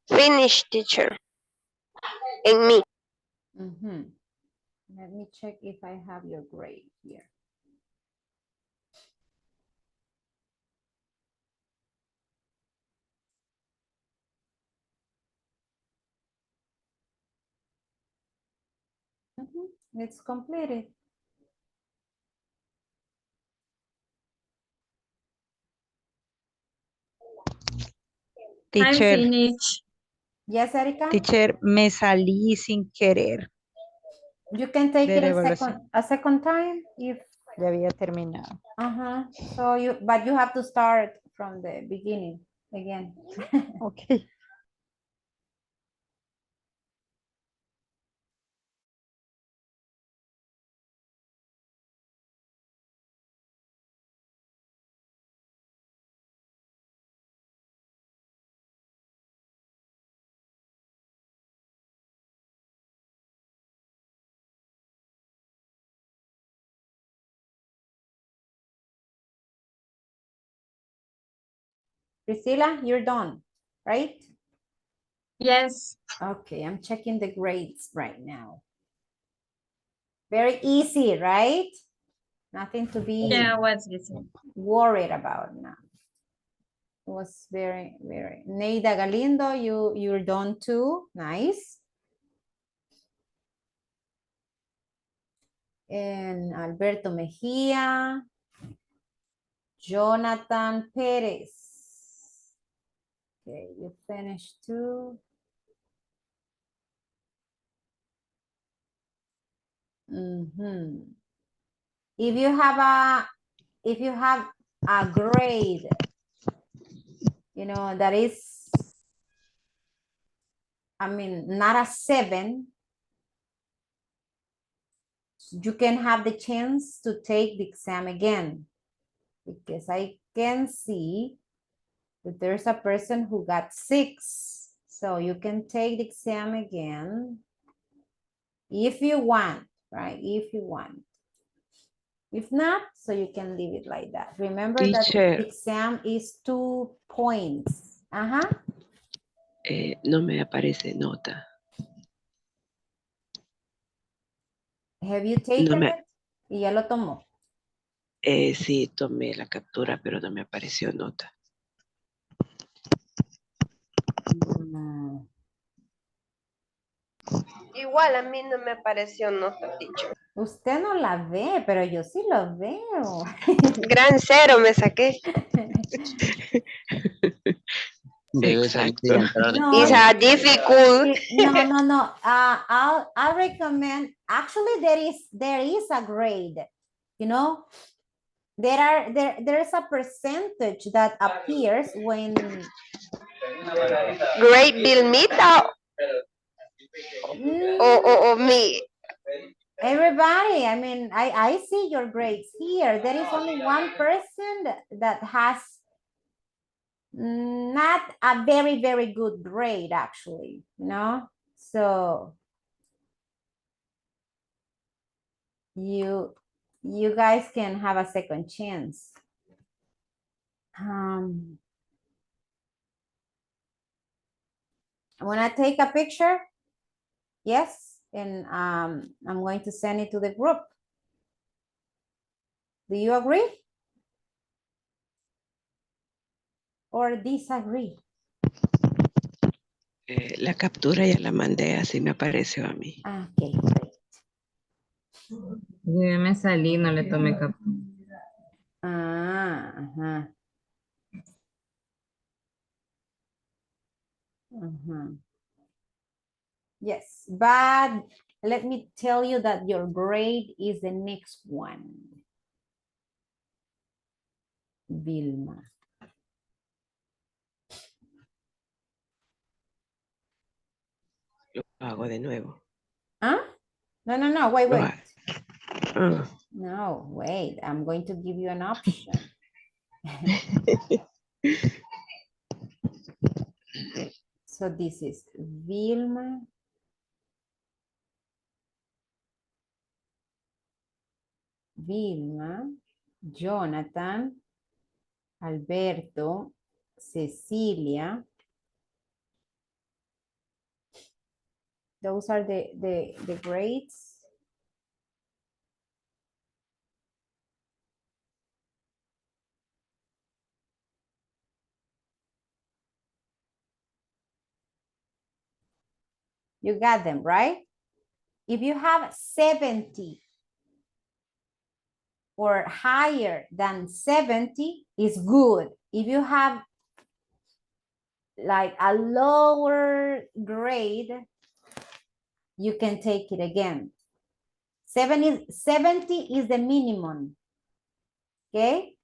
Finish, teacher. En me. Let me check if I have your grade here. It's completed. I'm Teacher, finished. Yes, Erika? teacher, me salí sin querer You can take de it la evaluación. a second time if Ya había terminado. so but you have to start from the beginning again. Okay. Priscilla, you're done, right? Yes. Okay, I'm checking the grades right now. Very easy, right? Nothing to be Yeah, what's this? worried about now. It was very, very. Neida Galindo, you're done too. Nice. And Alberto Mejia. Jonathan Perez. Okay, you finished too. If you have a grade, you know, that is, I mean, not a 7, you can have the chance to take the exam again, because I can see that there's a person who got 6. So you can take the exam again if you want, right? If you want. If not, so you can leave it like that. Remember that Teacher. the exam is 2 points. No me aparece nota. Have you taken it? Y ya lo tomó. Sí, tomé la captura, pero no me apareció nota. Igual a mí no me apareció nota, teacher. Usted no la ve, pero yo sí lo veo. Gran 0 me saqué. Exacto. No, It's a difficult. no. I'll recommend. Actually, there is a grade. You know, there's a percentage that appears when Great Bill Mita or me. Everybody. I mean, I see your grades here. There is only one person that has not a very, very good grade, actually, you know? So you You guys can have a second chance. I want to take a picture. Yes, and I'm going to send it to the group. Do you agree? Or disagree? La captura ya la mandé, así me apareció a mí. Okay, great. Yo ya me salí, no le tomé captura. Ajá. Yes, but let me tell you that your grade is the next one. Vilma. Lo hago de nuevo. ¿Ah? No, wait. Ah. No, wait, I'm going to give you an option. So this is Vilma. Jonathan, Alberto, Cecilia. Those are the grades. You got them, right? If you have 70 or higher than 70, is good. If you have like a lower grade, you can take it again. 70 is the minimum, okay?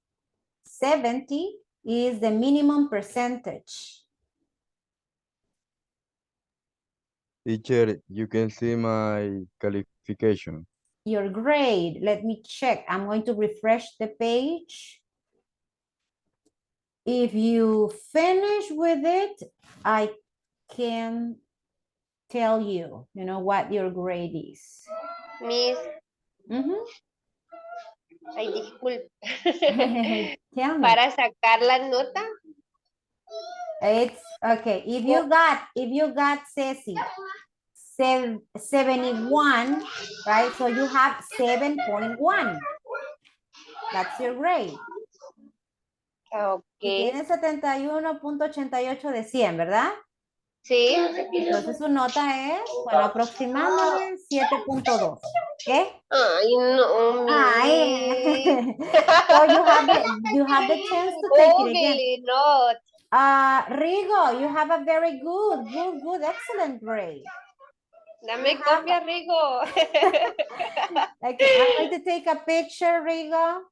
70 is the minimum percentage. Teacher, you can see my qualification. Your grade, let me check. I'm going to refresh the page. If you finish with it, I can tell you, what your grade is. Miss, Mhm. ay, disculpe. Tell me. Para sacar la nota. It's okay. If you got Ceci 71, right? So you have 7.1. That's your grade. Y Ok. tiene 71.88 de 100, ¿verdad? Sí. Entonces su nota es, bueno, aproximándole 7.2. ¿Qué? Ay, no, Ay. So you have the chance to take it again. Ugly, not. Rigo, you have a very good, excellent grade. Dame copia, Rigo. Okay, I'm going to take a picture, Rigo.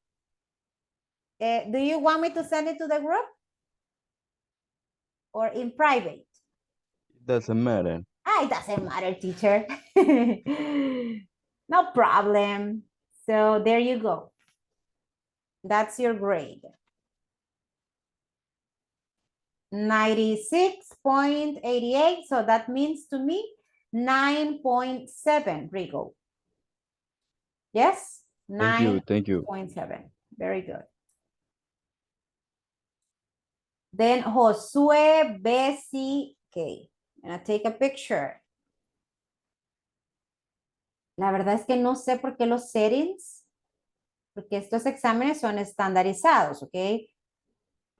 Do you want me to send it to the group? Or in private? It doesn't matter. It doesn't matter, teacher. No problem. So there you go. That's your grade. 96.88. So that means to me 9.7, Rigo. Yes? Thank you. 9.7. Very good. Then Josue Bessie K. I'm gonna take a picture. La verdad es que no sé por qué los settings, porque estos exámenes son estandarizados, ¿ok?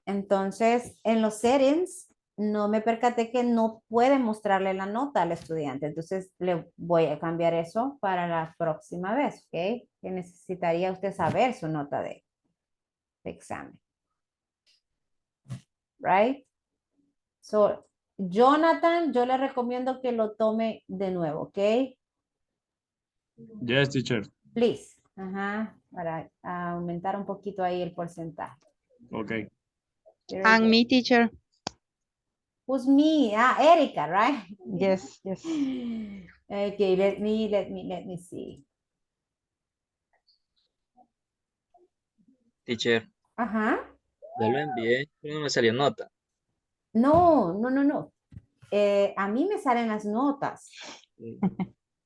Entonces, en los settings, no me percaté que no puede mostrarle la nota al estudiante. Entonces, le voy a cambiar eso para la próxima vez, ¿ok? Que necesitaría usted saber su nota de examen. Right? So, Jonathan, yo le recomiendo que lo tome de nuevo, ¿ok? Yes, teacher. Please. Ajá, para aumentar un poquito ahí el porcentaje. Okay. And me, teacher. Who's me? Erika, right? Yes. Okay, let me see. Teacher, Ajá. ya lo envié, pero no me salió nota. No. A mí me salen las notas.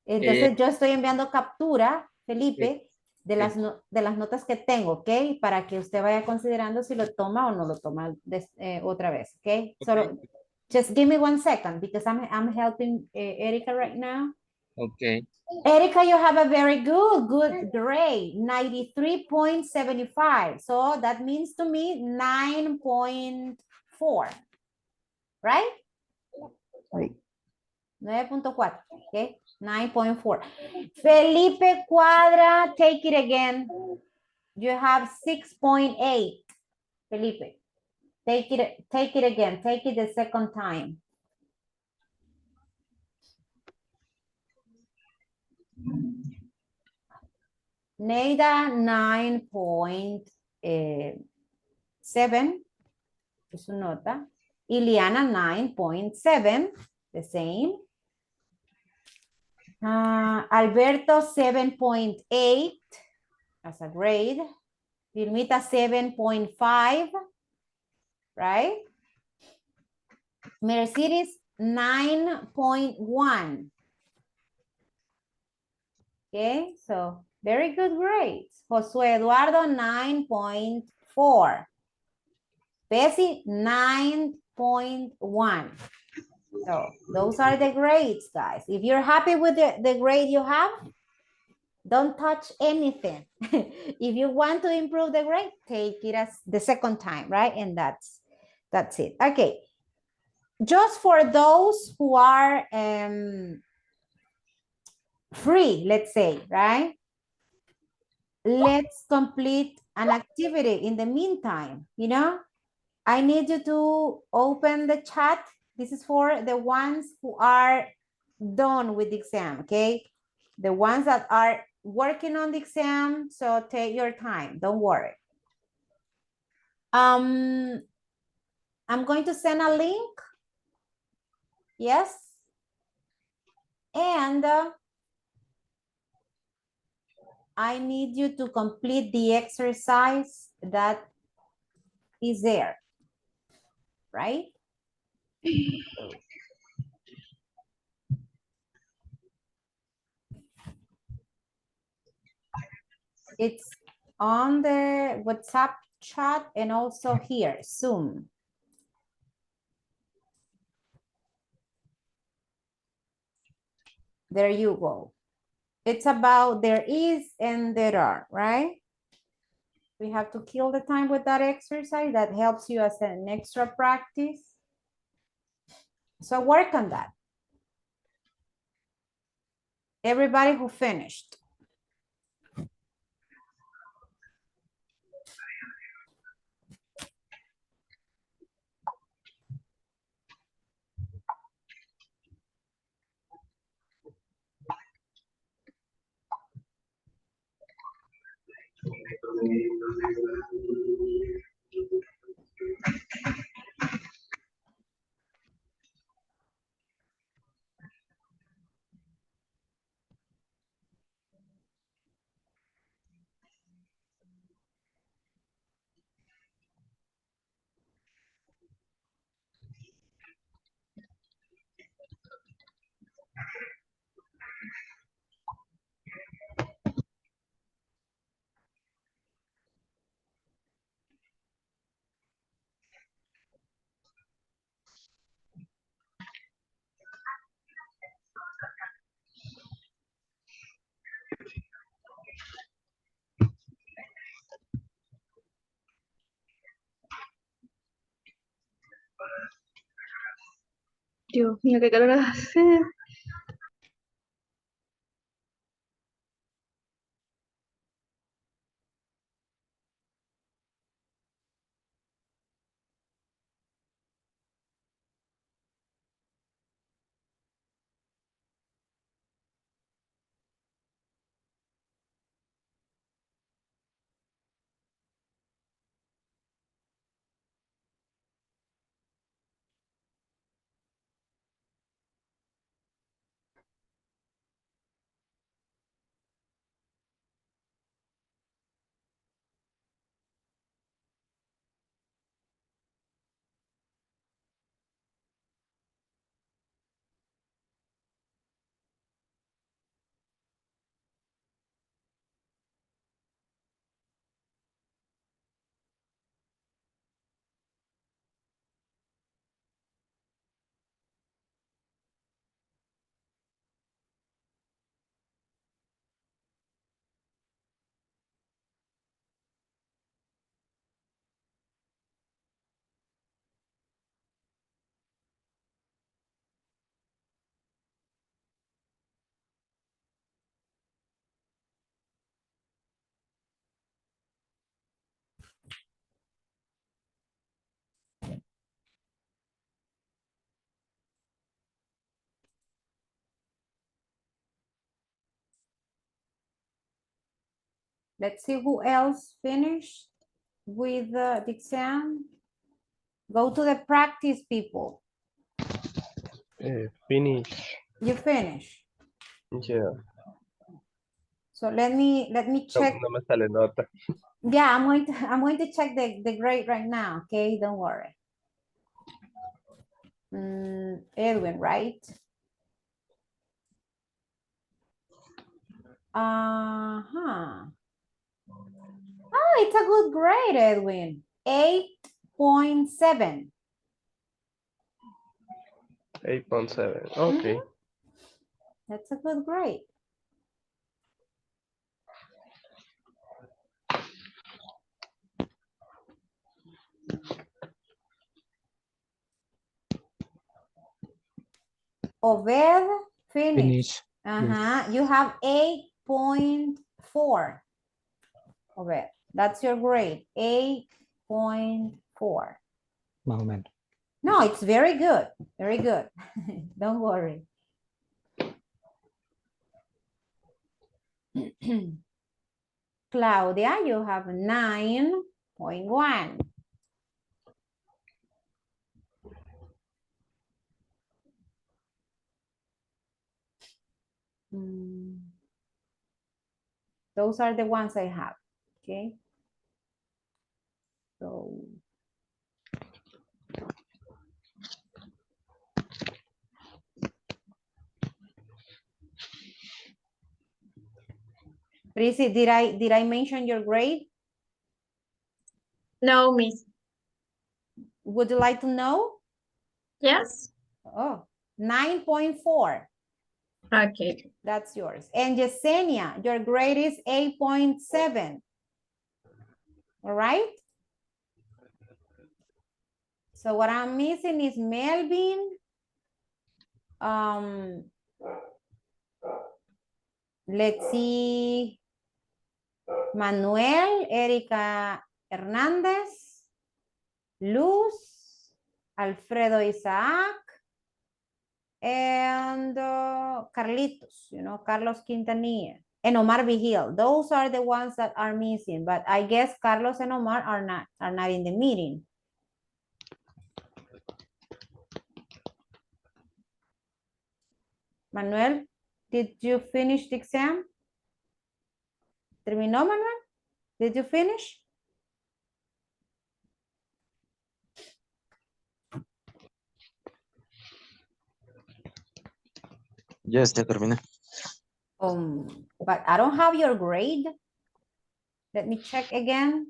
Entonces yo estoy enviando captura, Felipe, de las notas que tengo, ¿ok? Para que usted vaya considerando si lo toma o no lo toma otra vez, ¿ok? Solo, just give me 1 second because I'm helping Erika right now. Okay. Erika, you have a very good grade, 93.75. So that means to me 9.4, right? 9.4, okay? 9.4. Felipe Cuadra, take it again. You have 6.8. Felipe, take it again. Take it the second time. Neida, 9.7 es su nota. Iliana, 9.7, the same. Alberto, 7.8 as a grade. Vilmita, 7.5, right? Mercedes, 9.1. Okay, so very good grades. Josué Eduardo, 9.4. Bessie, 9.1. So those are the grades, guys. If you're happy with the grade you have, don't touch anything. If you want to improve the grade, take it as the second time, right? And that's it. Okay. Just for those who are free, let's say, right? Let's complete an activity in the meantime, you know? I need you to open the chat. This is for the ones who are done with the exam, okay? The ones that are working on the exam, so take your time, don't worry. I'm going to send a link. Yes. And I need you to complete the exercise that is there, right? It's on the WhatsApp chat and also here, Zoom. There you go. It's about there is and there are, right? We have to kill the time with that exercise. That helps you as an extra practice. So work on that. Everybody who finished. Dios mío, qué calor hace. Let's see who else finished with the exam. Go to the practice, people. Finish. You finish. Yeah. So let me No, check. no me sale nota. Yeah, I'm going to check the grade right now. Okay, don't worry. Edwin, right? Oh, it's a good grade, Edwin. 8.7. 8.7. Okay. That's a good grade. Obed, finish. You have 8.4. Obed, that's your grade. 8.4. Moment. No, it's very good. Very good. Don't worry. Claudia, you have 9.1. Those are the ones I have. Okay. So Prissy, did I mention your grade? No, miss. Would you like to know? Yes. Oh, 9.4. Okay. That's yours. And Yesenia, your grade is 8.7. All right. So what I'm missing is Melvin. Let's see. Manuel, Erika Hernandez, Luz, Alfredo Isaac, and Carlitos, Carlos Quintanilla, and Omar Vigil. Those are the ones that are missing, but I guess Carlos and Omar are not in the meeting. Manuel, did you finish the exam? ¿Terminó, Manuel? Did you finish? Yes, ya terminé. But I don't have your grade. Let me check again.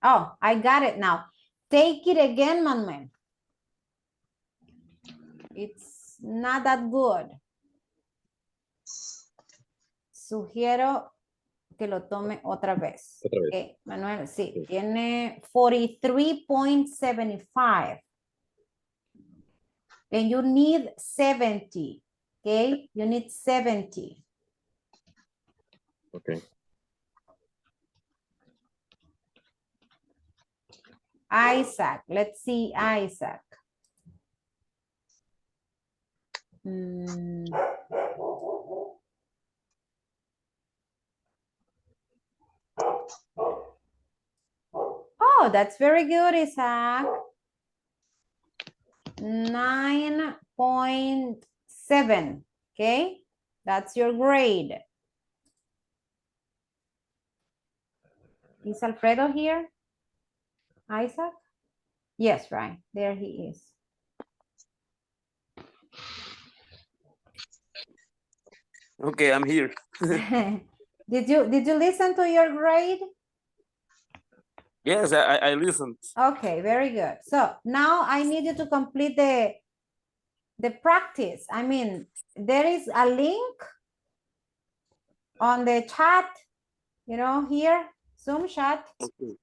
Oh, I got it now. Take it again, Manuel. It's not that good. Sugiero que lo tome otra vez. Okay, Manuel, sí, tiene 43.75. And you need 70. Okay, you need 70. Okay. Isaac, let's see Isaac. Oh, that's very good, Isaac. 9.7. Okay, that's your grade. Is Alfredo here? Isaac? Yes, right. There he is. Okay, I'm here. Did you listen to your grade? Yes, I listened. Okay, very good. So now I need you to complete the practice. I mean, there is a link on the chat, here, Zoom chat. Okay.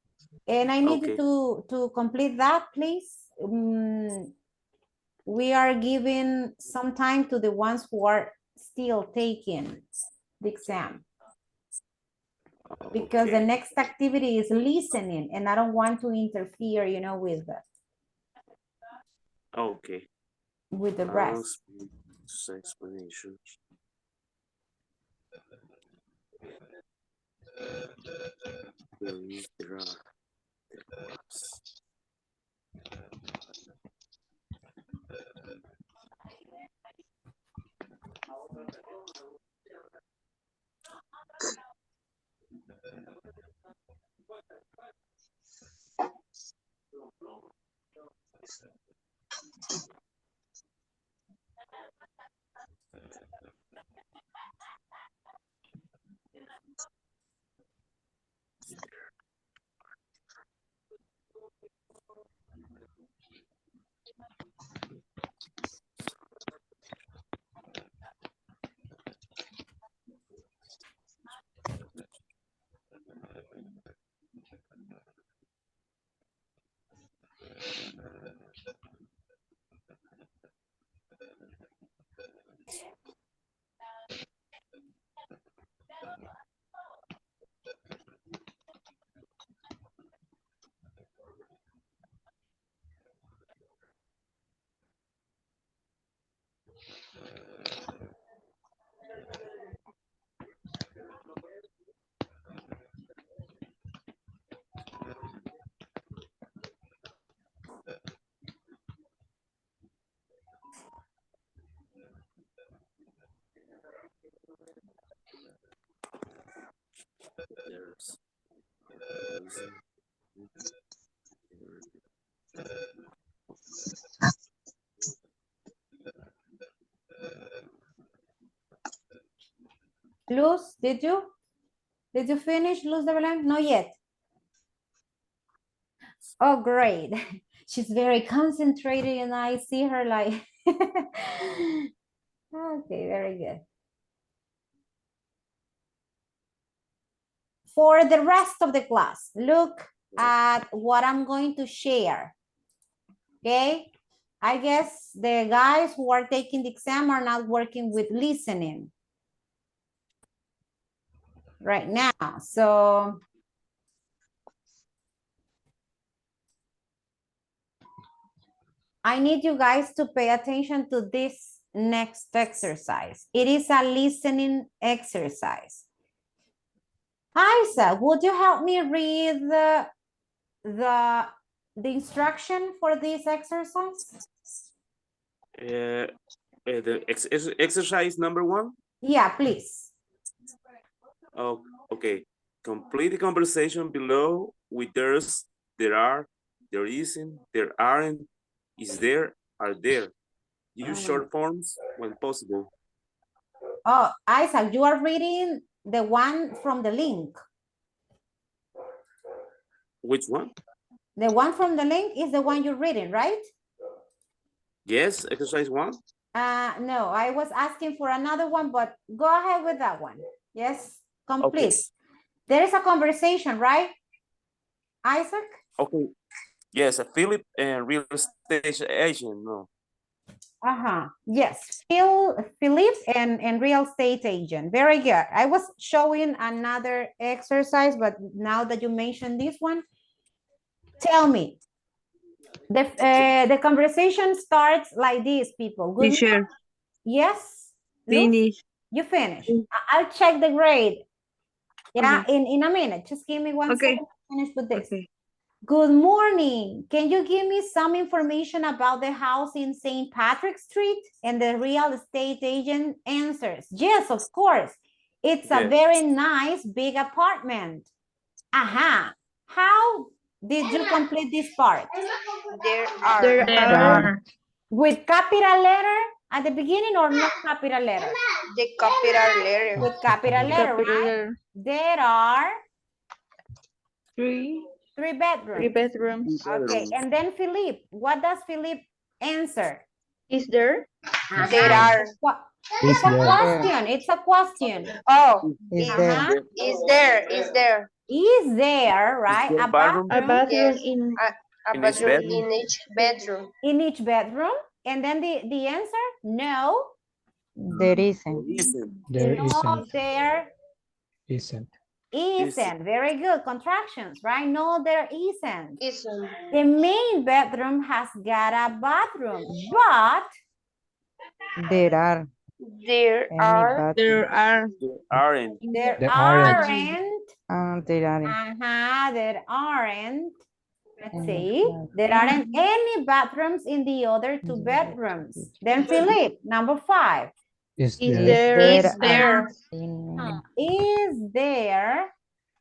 And I need you to complete that, please. We are giving some time to the ones who are still taking the exam. Because the next activity is listening, and I don't want to interfere, with Okay. with the rest. Explanations. There are. There was. There's. Luz, did you? Did you finish, Luz de Belen? Not yet. Oh, great. She's very concentrated and I see her like, okay, very good. For the rest of the class, look at what I'm going to share. Okay? I guess the guys who are taking the exam are not working with listening right now. So I need you guys to pay attention to this next exercise. It is a listening exercise. Isa, would you help me read the instruction for this exercise? The exercise number 1? Yeah, please. Oh, okay. Complete the conversation below with there's, there are, there isn't, there aren't, is there, are there. Use short forms when possible. Oh, Isaac, you are reading the one from the link. Which one? The one from the link is the one you're reading, right? Yes, exercise 1. No, I was asking for another one, but go ahead with that one. Yes, complete. Okay. There is a conversation, right, Isaac? Okay. Yes, a Philip and real estate agent. No. Yes, Philip and real estate agent. Very good. I was showing another exercise, but now that you mentioned this one, tell me. The conversation starts like this, people. Good morning. Yes? Finish. You finish. I'll check the grade. Yeah, in a minute. Just give me one second to finish with this. Good morning. Can you give me some information about the house in St. Patrick Street? And the real estate agent answers, yes, of course. It's a very nice big apartment. Aha. How did you complete this part? There are. With capital letter at the beginning or no capital letter? The capital letter. With capital letter, right? There are Three bedrooms. bedrooms. Okay, and then Philippe, what does Philippe answer? Is there? There are. It's a question. It's a question. Oh, is Uh-huh. there? Is there? Is there? Is there, right? there A bathroom? A bathroom Yes. in A In each bathroom bedroom? in each bedroom. In each bedroom? And then the answer? No. There isn't. Listen. There No, isn't. there Isn't. Isn't. Very good. Contractions, right? No, there isn't. Isn't. The main bedroom has got a bathroom, but There are. There Any are. bathrooms. There are. Aren't. there There aren't. aren't. There aren't. There aren't. Let's Any see. bathrooms. There aren't any bathrooms in the other two bedrooms. Then Philip, number 5. Is Is there there. Is Is there. Is there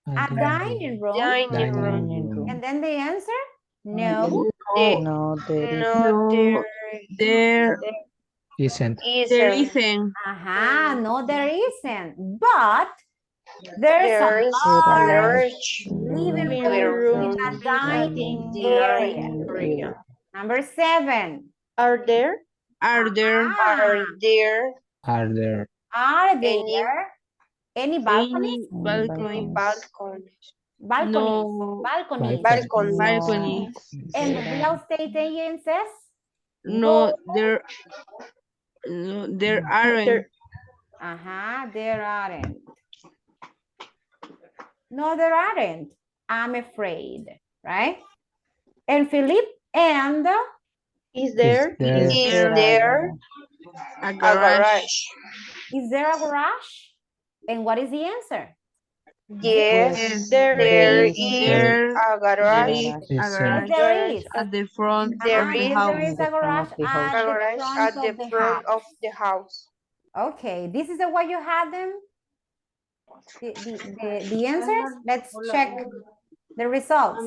a dining room? Dining room. dining room? And then the answer? No. No, there is. No, there Isn't. isn't. No, there isn't. But there's a There's large large living living room with room a with a dining dining area. area. Number 7. Are there? Are there? Are there Are there Are any any balconies? any balcony? Balconies. No. Balconies. Balcony. Balconies. And the real estate agent says? No, there. No, there aren't. There aren't. No, there aren't. I'm afraid, right? And Philip, and Is there? there Is there a garage? is there a garage? And what is the answer? Yes, there is a garage. Yes, isn't. there is. At the front There of the is house. a garage the house. at the Garage front at the of the front house. of the house. Okay, this is the way you had them. The answers. Let's check the results.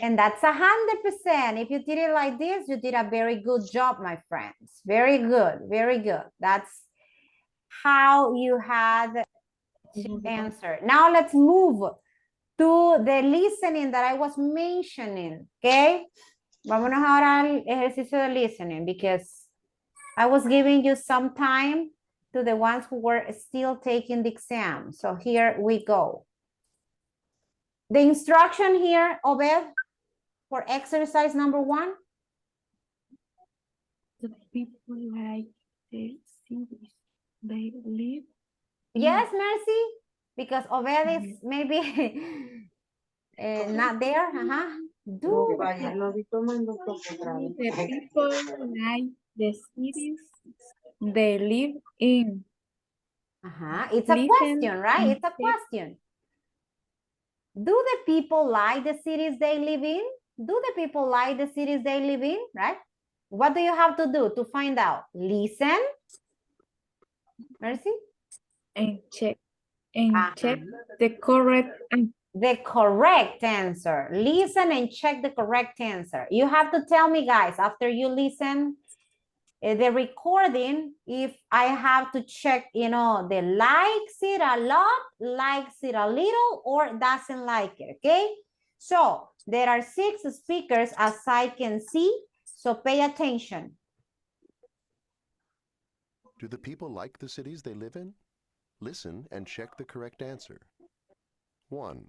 And that's 100%. If you did it like this, you did a very good job, my friends. Very good, very good. That's how you had to answer. Now let's move to the listening that I was mentioning, okay? Vámonos ahora al ejercicio de listening because I was giving you some time to the ones who were still taking the exam. So here we go. The instruction here, Obed, for exercise number 1. The people like the cities they live. Yes, Mercy, because Obed is maybe not there. Do The people like the cities they live in. It's a Listen question, right? and It's a question. Do the people like the cities they live in? Do the people like the cities they live in, right? What do you have to do to find out? Listen. Mercy? And check the correct answer. The correct answer. Listen and check the correct answer. You have to tell me, guys, after you listen the recording, if I have to check, the likes it a lot, likes it a little, or doesn't like it, okay? So there are 6 speakers as I can see, so pay attention. Do the people like the cities they live in? Listen and check the correct answer. 1.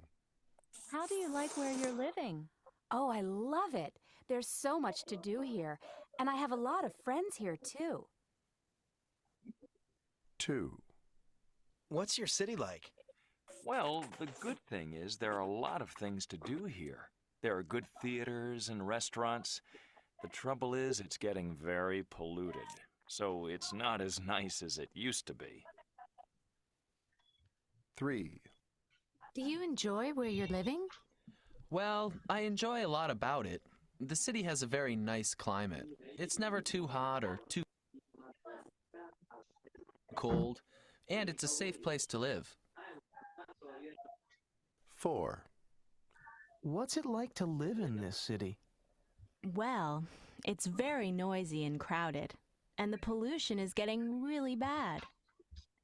How do you like where you're living? Oh, I love it. There's so much to do here, and I have a lot of friends here too. 2. What's your city like? Well, the good thing is there are a lot of things to do here. There are good theaters and restaurants. The trouble is it's getting very polluted, so it's not as nice as it used to be. 3. Do you enjoy where you're living? Well, I enjoy a lot about it. The city has a very nice climate. It's never too hot or too cold, and it's a safe place to live. 4. What's it like to live in this city? Well, it's very noisy and crowded, and the pollution is getting really bad.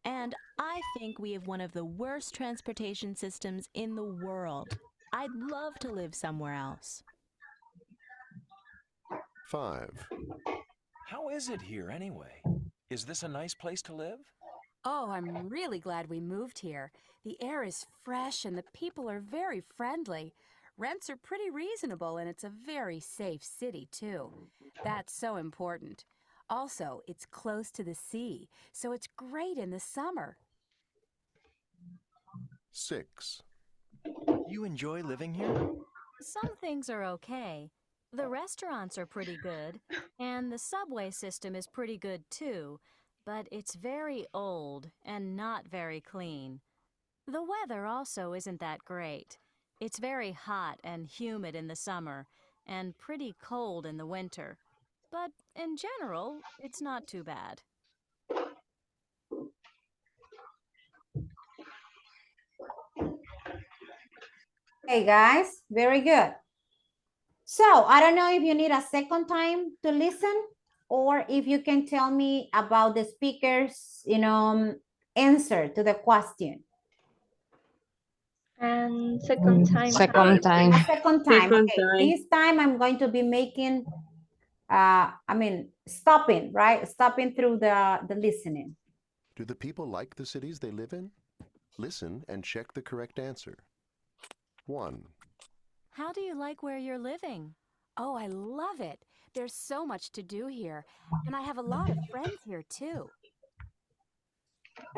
And I think we have one of the worst transportation systems in the world. I'd love to live somewhere else. 5. How is it here anyway? Is this a nice place to live? Oh, I'm really glad we moved here. The air is fresh and the people are very friendly. Rents are pretty reasonable and it's a very safe city too. That's so important. Also, it's close to the sea, so it's great in the summer. 6. You enjoy living here? Some things are okay. The restaurants are pretty good, and the subway system is pretty good too, but it's very old and not very clean. The weather also isn't that great. It's very hot and humid in the summer, and pretty cold in the winter. But in general, it's not too bad. Hey guys, very good. So I don't know if you need a second time to listen or if you can tell me about the speaker's, answer to the question. And second time. Second time. A second time. Second Okay. time. This time I'm going to be making, stopping, right? Stopping through the listening. Do the people like the cities they live in? Listen and check the correct answer. 1, How do you like where you're living? Oh, I love it. There's so much to do here, and I have a lot of friends here too.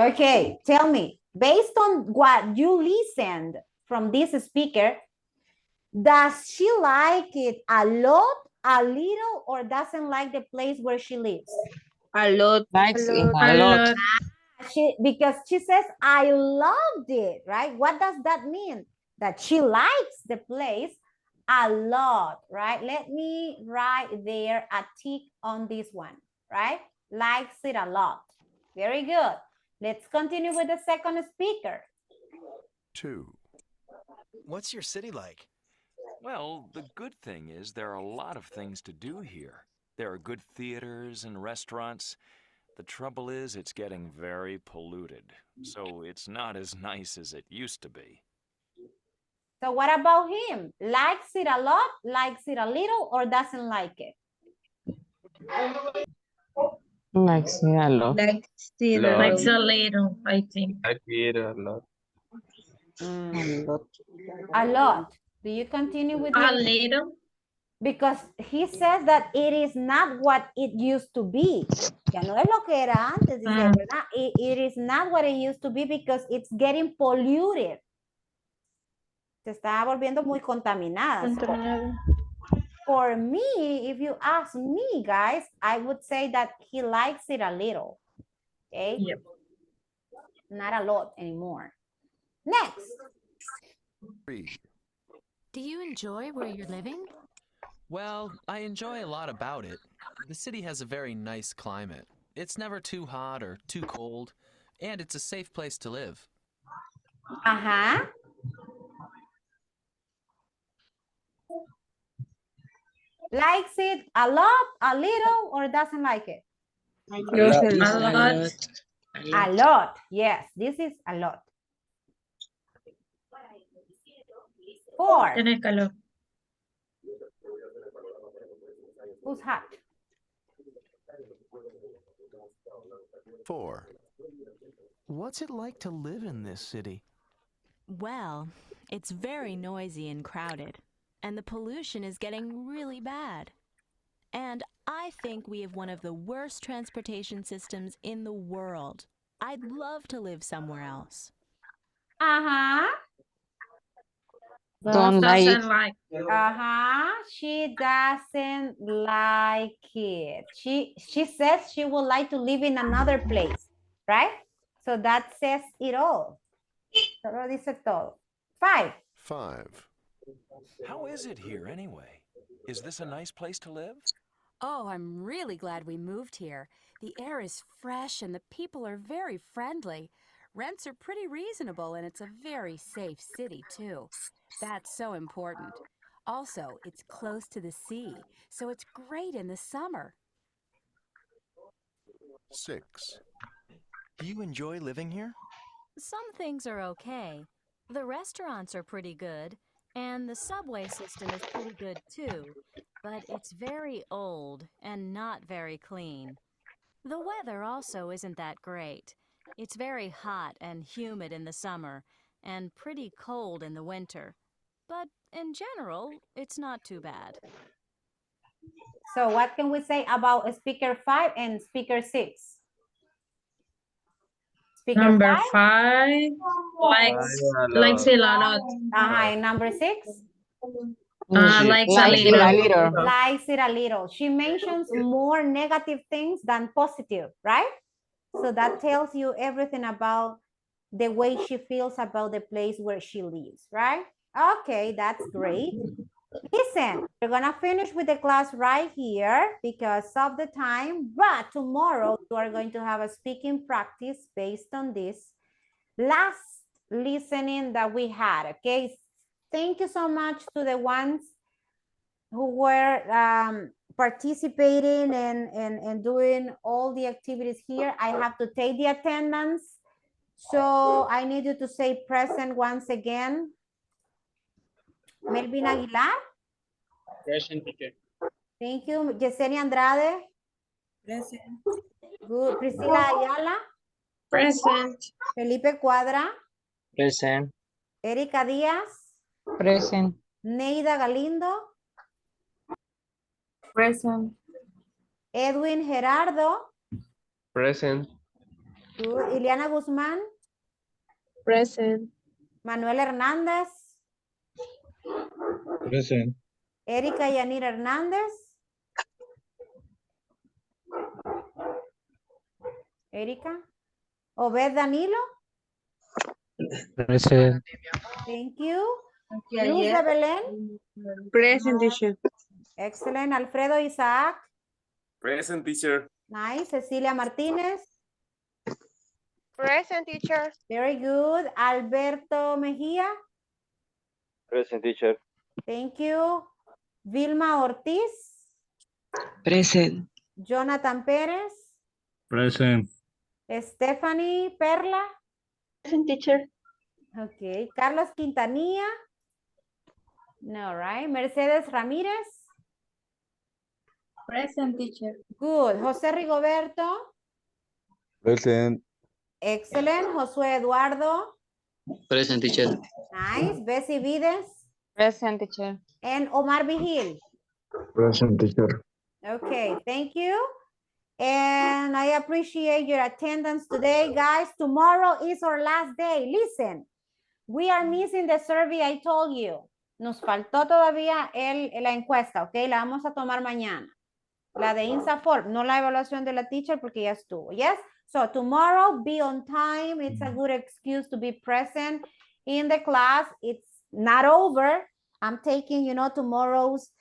Okay, tell me, based on what you listened from this speaker, does she like it a lot, a little, or doesn't like the place where she lives? A lot. Likes it A a lot. lot. Because she says, I loved it, right? What does that mean? That she likes the place a lot, right? Let me write there a tick on this one, right? Likes it a lot. Very good. Let's continue with the second speaker. 2, What's your city like? Well, the good thing is there are a lot of things to do here. There are good theaters and restaurants. The trouble is it's getting very polluted, so it's not as nice as it used to be. So what about him? Likes it a lot, likes it a little, or doesn't like it? Likes it a lot. Likes it Lot. Likes a little, I think. I get a lot. A lot. A lot. Do you continue with A your... little. Because he says that it is not what it used to be. Ya no es lo que era antes, dice, ¿verdad? It is not what it used to be because it's getting polluted. Se está volviendo muy contaminada. Contaminado. For me, if you ask me, guys, I would say that he likes it a little. Okay? Yep. Not a lot anymore. Next. 3, Do you enjoy where you're living? Well, I enjoy a lot about it. The city has a very nice climate. It's never too hot or too cold, and it's a safe place to live. Uh-huh. Likes it a lot, a little, or doesn't like it? A lot. A lot. Yes, this is a lot. 4. Tiene calor. Who's hot? 4, What's it like to live in this city? Well, it's very noisy and crowded, and the pollution is getting really bad. And I think we have one of the worst transportation systems in the world. I'd love to live somewhere else. Uh-huh. Don't like it. Doesn't like. Uh-huh. She doesn't like it. She says she would like to live in another place, right? So that says it all. Solo dice todo. 5. 5, How is it here anyway? Is this a nice place to live? Oh, I'm really glad we moved here. The air is fresh and the people are very friendly. Rents are pretty reasonable and it's a very safe city too. That's so important. Also, it's close to the sea, so it's great in the summer. 6, Do you enjoy living here? Some things are okay. The restaurants are pretty good, and the subway system is pretty good too, but it's very old and not very clean. The weather also isn't that great. It's very hot and humid in the summer, and pretty cold in the winter. But in general, it's not too bad. So what can we say about speaker 5 and speaker 6? Speaker Number 5. 5, likes it a lot. And number 6. Likes a little. Likes it a little. She mentions more negative things than positive, right? So that tells you everything about the way she feels about the place where she lives, right? Okay, that's great. Listen, we're gonna finish with the class right here because of the time, but tomorrow you are going to have a speaking practice based on this last listening that we had, okay? Thank you so much to the ones who were participating and doing all the activities here. I have to take the attendance. So I need you to say present once again. Melvin Aguilar. Present, teacher. Thank you. Yesenia Andrade. Present. Good. Priscila Ayala. Present. Felipe Cuadra. Present. Erika Díaz. Present. Neida Galindo. Present. Edwin Gerardo. Present. Good. Ileana Guzmán. Present. Manuel Hernández. Present. Erika Yanir Hernández. Erika. Obed Danilo. Present. Thank you. Luz de Belén. Present, teacher. Excellent. Alfredo Isaac. Present, teacher. Nice. Cecilia Martínez. Present, teacher. Very good. Alberto Mejía. Present, teacher. Thank you. Vilma Ortiz. Present. Jonathan Pérez. Present. Stephanie Perla. Present, teacher. Okay. Carlos Quintanilla. No, right. Mercedes Ramírez. Present, teacher. Good. José Rigoberto. Present. Excellent. Josué Eduardo. Present, teacher. Nice. Bessie Vides. Present, teacher. And Omar Vigil. Present, teacher. Okay, thank you. And I appreciate your attendance today, guys. Tomorrow is our last day. Listen, we are missing the survey I told you. Nos faltó todavía la encuesta, ok? La vamos a tomar mañana. La de INSAFORM, no la evaluación de la teacher porque ya estuvo, yes? So tomorrow, be on time. It's a good excuse to be present in the class. It's not over. I'm taking, you know, tomorrow's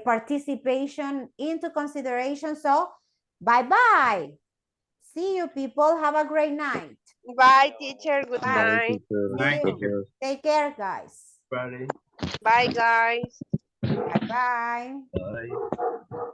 participation into consideration. So, bye-bye. See you, people. Have a great night. Bye, teacher. Good Bye. night. See you. Take care, guys. Bye. Bye, guys. Bye-bye. Bye.